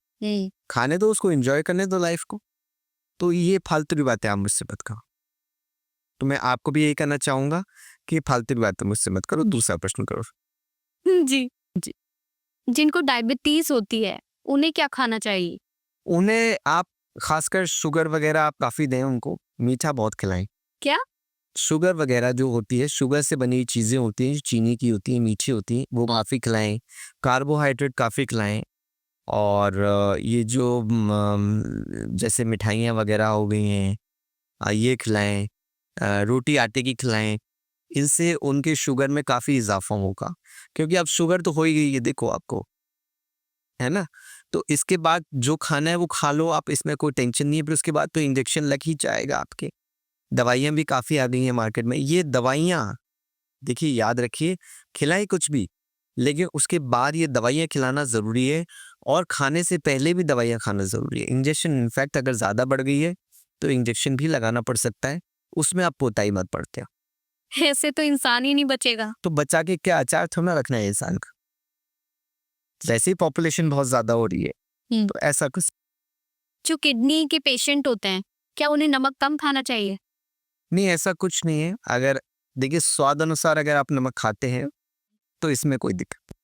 खाने दो उसको, एंजॉय करने दो लाइफ को। तो ये फालतू की बातें आप मुझसे मत करो। तो मैं आपको भी यही कहना चाहूंगा कि फालतू की बातें मुझसे मत करो, दूसरा प्रश्न करो। जी जी। जिनको डायबिटीज होती है उन्हें क्या खाना चाहिए? उन्हें आप खासकर शुगर वगैरह आप काफी दें उनको, मीठा बहुत खिलाएं। क्या? शुगर वगैरह जो होती है, शुगर से बनी हुई चीज़ें होती हैं, जो चीनी की होती हैं, मीठी होती हैं, वो काफ़ी खिलाएँ। कार्बोहाइड्रेट काफ़ी खिलाएँ। और ये जो जैसे मिठाइयाँ वगैरह हो गई हैं, ये खिलाएँ। रोटी आटे की खिलाएँ। इनसे उनके शुगर में काफ़ी इज़ाफ़ा होगा, क्योंकि अब शुगर तो हो ही गई है देखो आपको, है ना? तो इसके बाद जो खाना है वो खा लो आप, इसमें कोई टेंशन नहीं है, फिर उसके बाद तो इंजेक्शन लग ही जाएगा आपके। दवाइयाँ भी काफ़ी आ गई हैं मार्केट में। ये दवाइयाँ देखिए, याद रखिए, खिलाएँ कुछ भी, लेकिन उसके बाद ये दवाइयाँ खिलाना ज़रूरी है, और खाने से पहले भी दवाइयाँ खाना ज़रूरी है। इंजेक्शन इनफैक्ट अगर ज़्यादा बढ़ गई है, तो इंजेक्शन भी लगाना पड़ सकता है, उसमें आप कोताही मत बरतें। ऐसे तो इंसान ही नहीं बचेगा। तो बचा के क्या, अचार थोड़ा ना रखना है इंसान का। जैसे ही पॉपुलेशन बहुत ज़्यादा हो रही है, तो ऐसा कुछ जो किडनी के पेशेंट होते हैं, क्या उन्हें नमक कम खाना चाहिए? नहीं, ऐसा कुछ नहीं है। अगर देखिए, स्वाद अनुसार अगर आप नमक खाते हैं, तो इसमें कोई दिक्कत।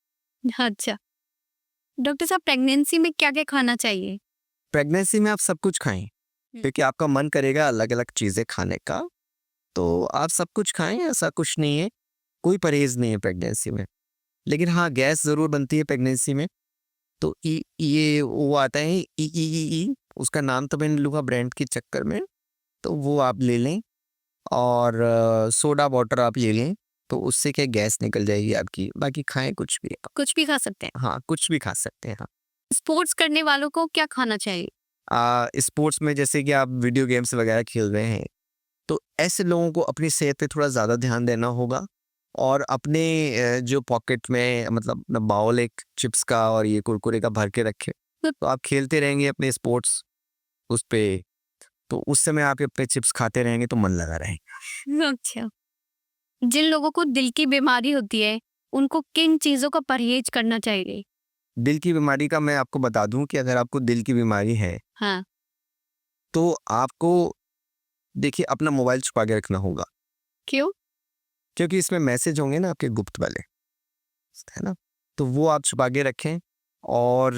अच्छा, डॉक्टर साहब प्रेगनेंसी में क्या क्या खाना चाहिए? प्रेगनेंसी में आप सब कुछ खाएँ, क्योंकि आपका मन करेगा अलग-अलग चीज़ें खाने का, तो आप सब कुछ खाएँ, ऐसा कुछ नहीं है, कोई परहेज़ नहीं है प्रेगनेंसी में। लेकिन हाँ, गैस ज़रूर बनती है प्रेगनेंसी में, तो ये वो आता है ई, उसका नाम तो मैं नहीं लूँगा ब्रांड के चक्कर में, तो वो आप ले लें, और सोडा वाटर आप ले लें, तो उससे क्या गैस निकल जाएगी आपकी, बाकी खाएँ कुछ भी। कुछ भी खा सकते हैं। हाँ, कुछ भी खा सकते हैं, हाँ। स्पोर्ट्स करने वालों को क्या खाना चाहिए? स्पोर्ट्स में जैसे कि आप वीडियो गेम्स वगैरह खेल रहे हैं, तो ऐसे लोगों को अपनी सेहत पे थोड़ा ज़्यादा ध्यान देना होगा, और अपने जो पॉकेट में मतलब अपना बाउल एक चिप्स का और ये कुरकुरे का भर के रखें। तो आप खेलते रहेंगे अपने स्पोर्ट्स उस पे, तो उस समय आप अपने चिप्स खाते रहेंगे तो मन लगा रहेगा। अच्छा, जिन लोगों को दिल की बीमारी होती है, उनको किन चीजों का परहेज करना चाहिए? दिल की बीमारी का मैं आपको बता दूं कि अगर आपको दिल की बीमारी है, हाँ। तो आपको देखिए अपना मोबाइल छुपा के रखना होगा, क्यों? क्योंकि इसमें मैसेज होंगे ना आपके गुप्त वाले, है ना? तो वो आप छुपा के रखें, और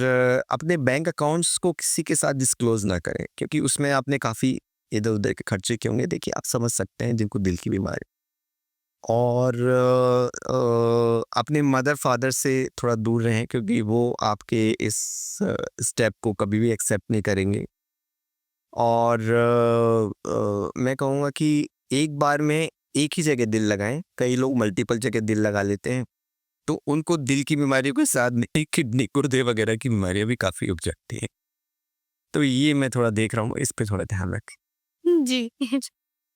अपने बैंक अकाउंट्स को किसी के साथ डिस्क्लोज ना करें, क्योंकि उसमें आपने काफ़ी इधर-उधर के खर्चे किए होंगे। देखिए, आप समझ सकते हैं जिनको दिल की बीमारी, और अपने मदर-फादर से थोड़ा दूर रहें, क्योंकि वो आपके इस स्टेप को कभी भी एक्सेप्ट नहीं करेंगे। और मैं कहूँगा कि एक बार में एक ही जगह दिल लगाएँ, कई लोग मल्टीपल जगह दिल लगा लेते हैं, तो उनको दिल की बीमारियों के साथ नहीं, किडनी, गुर्दे वगैरह की बीमारियाँ भी काफ़ी उग जाती हैं। तो ये मैं थोड़ा देख रहा हूँ, इस पे थोड़ा ध्यान रखें। जी।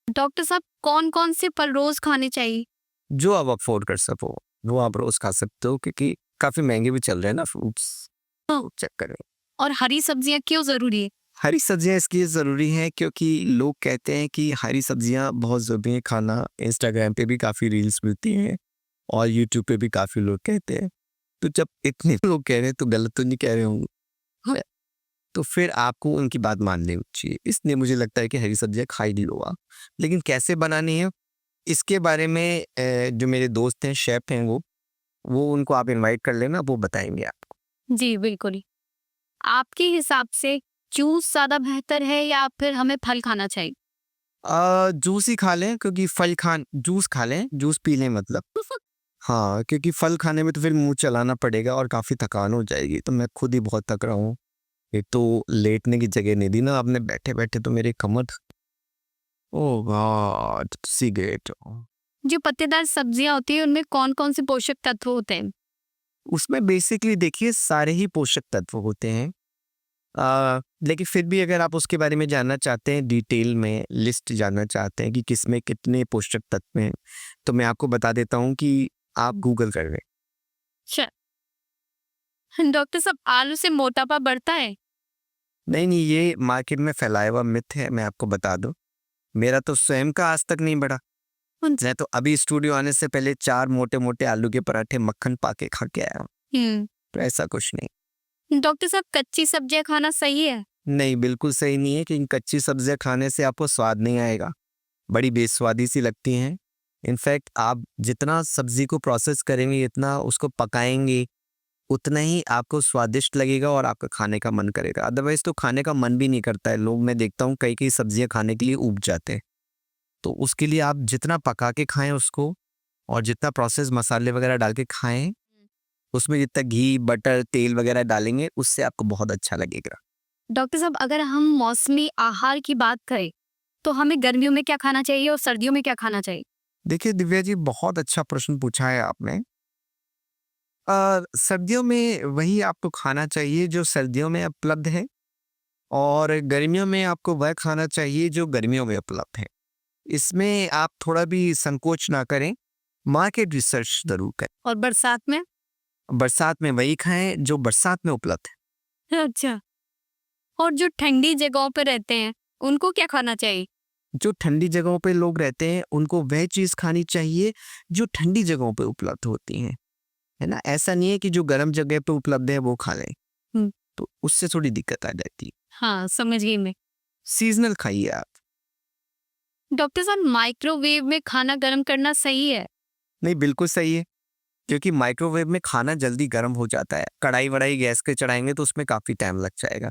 डॉक्टर साहब कौन-कौन से फल रोज खाने चाहिए? जो आप अफ़ोर्ड कर सको, वो आप रोज़ खा सकते हो, क्योंकि काफ़ी महँगे भी चल रहे हैं ना फ्रूट्स, हाँ। चक्कर में। और हरी सब्जियां क्यों जरूरी है? हरी सब्जियाँ इसलिए ज़रूरी हैं क्योंकि लोग कहते हैं कि हरी सब्जियाँ बहुत ज़रूरी है खाना। इंस्टाग्राम पे भी काफ़ी रील्स मिलती हैं, और यूट्यूब पे भी काफ़ी लोग कहते हैं। तो जब इतने लोग कह रहे हैं तो गलत तो नहीं कह रहे होंगे। हाँ, तो फिर आपको उनकी बात मान लेनी चाहिए। इसलिए मुझे लगता है कि हरी सब्जियाँ खा ही लो आप। लेकिन कैसे बनानी है, इसके बारे में जो मेरे दोस्त हैं, शेफ़ हैं वो उनको आप इनवाइट कर लेना, वो बताएँगे आपको। जी बिल्कुल। आपके हिसाब से जूस ज्यादा बेहतर है या फिर हमें फल खाना चाहिए? जूस ही खा लें, क्योंकि जूस खा लें, जूस पी लें मतलब। हाँ, क्योंकि फल खाने में तो फिर मुँह चलाना पड़ेगा और काफ़ी थकान हो जाएगी, तो मैं खुद ही बहुत थक रहा हूँ। एक तो लेटने की जगह नहीं दी ना आपने, बैठे-बैठे तो मेरी कमर, ओह गॉड! सिगरेट। जो पत्तेदार सब्जियां होती है उनमें कौन-कौन से पोषक तत्व होते हैं? उसमें बेसिकली देखिए सारे ही पोषक तत्व होते हैं, लेकिन फिर भी अगर आप उसके बारे में जानना चाहते हैं, डिटेल में लिस्ट जानना चाहते हैं कि किसमें कितने पोषक तत्व हैं, तो मैं आपको बता देता हूँ कि आप गूगल कर लें। अच्छा, डॉक्टर साहब आलू से मोटापा बढ़ता है? नहीं, ये मार्केट में फैलाया हुआ मिथ है, मैं आपको बता दूँ। मेरा तो स्वयं का आज तक नहीं बढ़ा। मैं तो अभी स्टूडियो आने से पहले 4 मोटे-मोटे आलू के पराठे मक्खन पाके खा के आया हूँ, तो ऐसा कुछ नहीं। डॉक्टर साहब कच्ची सब्जियां खाना सही है? नहीं, बिल्कुल सही नहीं है, क्योंकि कच्ची सब्जियाँ खाने से आपको स्वाद नहीं आएगा, बड़ी बेस्वादी सी लगती हैं। इनफैक्ट आप जितना सब्जी को प्रोसेस करेंगे, इतना उसको पकाएंगे, उतना ही आपको स्वादिष्ट लगेगा और आपका खाने का मन करेगा। अदरवाइज तो खाने का मन भी नहीं करता है। लोग मैं देखता हूँ कई सब्जियाँ खाने के लिए ऊब जाते हैं। तो उसके लिए आप जितना पका के खाएं उसको, और जितना प्रोसेस मसाले वगैरह डाल के खाएं, उसमें जितना घी, बटर, तेल वगैरह डालेंगे, उससे आपको बहुत अच्छा लगेगा। डॉक्टर साहब अगर हम मौसमी आहार की बात करें तो हमें गर्मियों में क्या खाना चाहिए और सर्दियों में क्या खाना चाहिए? देखिए दिव्या जी, बहुत अच्छा प्रश्न पूछा है आपने। सर्दियों में वही आपको खाना चाहिए जो सर्दियों में उपलब्ध है, और गर्मियों में आपको वह खाना चाहिए जो गर्मियों में उपलब्ध है। इसमें आप थोड़ा भी संकोच ना करें, मार्केट रिसर्च जरूर करें। और बरसात में? बरसात में वही खाएं जो बरसात में उपलब्ध है। अच्छा, और जो ठंडी जगहों पर रहते हैं उनको क्या खाना चाहिए? जो ठंडी जगहों पे लोग रहते हैं उनको वह चीज़ खानी चाहिए जो ठंडी जगहों पे उपलब्ध होती हैं, है ना। ऐसा नहीं है कि जो गर्म जगह पे उपलब्ध है वो खा लें, हम्म, तो उससे थोड़ी दिक्कत आ जाती है। हाँ समझ गई मैं। सीजनल खाइए आप। डॉक्टर साहब माइक्रोवेव में खाना गर्म करना सही है? नहीं, बिल्कुल सही है, क्योंकि माइक्रोवेव में खाना जल्दी गर्म हो जाता है। कढ़ाई वढ़ाई गैस पे चढ़ाएंगे तो उसमें काफ़ी टाइम लग जाएगा,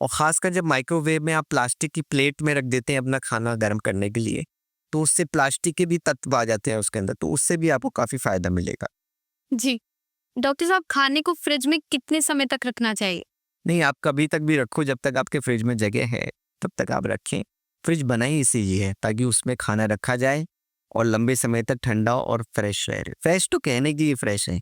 और ख़ासकर जब माइक्रोवेव में आप प्लास्टिक की प्लेट में रख देते हैं अपना खाना गर्म करने के लिए, तो उससे प्लास्टिक के भी तत्व आ जाते हैं उसके अंदर, तो उससे भी आपको काफ़ी फ़ायदा मिलेगा। जी। डॉक्टर साहब खाने को फ्रिज में कितने समय तक रखना चाहिए? नहीं, आप कभी तक भी रखो, जब तक आपके फ्रिज में जगह है तब तक आप रखें। फ्रिज बनाई इसीलिए है ताकि उसमें खाना रखा जाए और लंबे समय तक ठंडा और फ्रेश रहे। फ्रेश तो कहने के लिए फ्रेश है,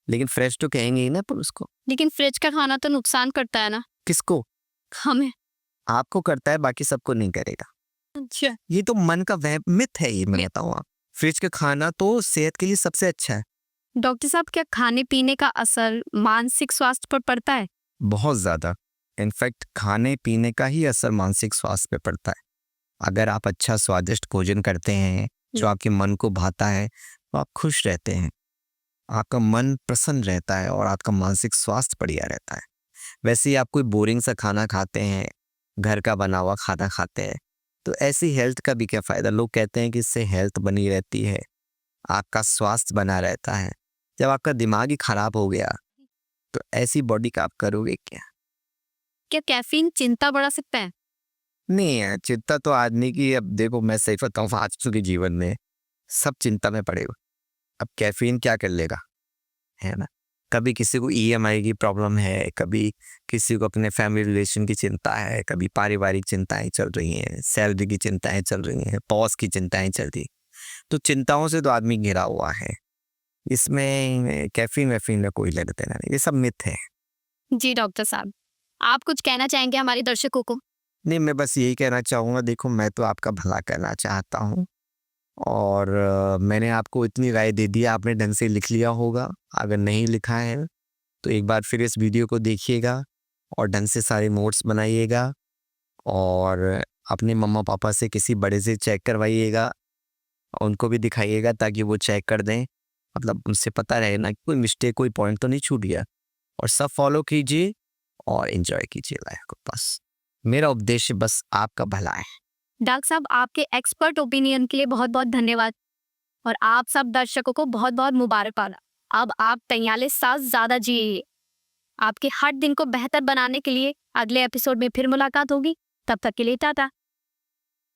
लेकिन फ्रेश तो कहेंगे ही ना पर उसको। लेकिन फ्रिज का खाना तो नुकसान करता है ना किसको? हमें? आपको करता है, बाकी सबको नहीं करेगा। अच्छा, ये तो मन का वह मिथ है, ये मैं बताऊँ आप। फ्रिज का खाना तो सेहत के लिए सबसे अच्छा है। डॉक्टर साहब क्या खाने पीने का असर मानसिक स्वास्थ्य पर पड़ता है? बहुत ज़्यादा। इनफैक्ट खाने पीने का ही असर मानसिक स्वास्थ्य पे पड़ता है। अगर आप अच्छा स्वादिष्ट भोजन करते हैं जो आपके मन को भाता है, तो आप खुश रहते हैं, आपका मन प्रसन्न रहता है और आपका मानसिक स्वास्थ्य बढ़िया रहता है। वैसे ही आप कोई बोरिंग सा खाना खाते हैं, घर का बना हुआ खाना खाते हैं, तो ऐसी हेल्थ का भी क्या फ़ायदा। लोग कहते हैं कि इससे हेल्थ बनी रहती है, आपका स्वास्थ्य बना रहता है। जब आपका दिमाग ही खराब हो गया तो ऐसी बॉडी का आप करोगे क्या? क्या कैफीन चिंता बढ़ा सकता है? नहीं है, चिंता तो आदमी की, अब देखो मैं सही बताऊँ, आज के जीवन में सब चिंता में पड़े हुए। अब कैफीन क्या कर लेगा, है ना। कभी किसी को ईएमआई की प्रॉब्लम है, कभी किसी को अपने फैमिली रिलेशन की चिंता है, कभी पारिवारिक चिंताएं चल रही हैं, सैलरी की चिंताएं चल रही हैं, बॉस की चिंताएं चल रही। तो चिंताओं से तो आदमी घिरा हुआ है। इसमें कैफीन वैफीन का कोई लेना देना नहीं, ये सब मिथ है। जी डॉक्टर साहब, आप कुछ कहना चाहेंगे हमारे दर्शकों को? नहीं, मैं बस यही कहना चाहूँगा, देखो मैं तो आपका भला करना चाहता हूँ, और मैंने आपको इतनी राय दे दी, आपने ढंग से लिख लिया होगा। अगर नहीं लिखा है तो एक बार फिर इस वीडियो को देखिएगा और ढंग से सारे नोट्स बनाइएगा, और अपने मम्मा पापा से किसी बड़े से चेक करवाइएगा, उनको भी दिखाइएगा ताकि वो चेक कर दें, मतलब उनसे पता रहे ना कि कोई मिस्टेक, कोई पॉइंट तो नहीं छूट गया। और सब फॉलो कीजिए और एंजॉय कीजिए लाइफ को। बस मेरा उद्देश्य बस आपका भला है। डॉक्टर साहब आपके एक्सपर्ट ओपिनियन के लिए बहुत बहुत धन्यवाद, और आप सब दर्शकों को बहुत बहुत मुबारकबाद। अब आप 43 साल ज्यादा जिए। आपके हर दिन को बेहतर बनाने के लिए अगले एपिसोड में फिर मुलाकात होगी। तब तक के लिए टाटा।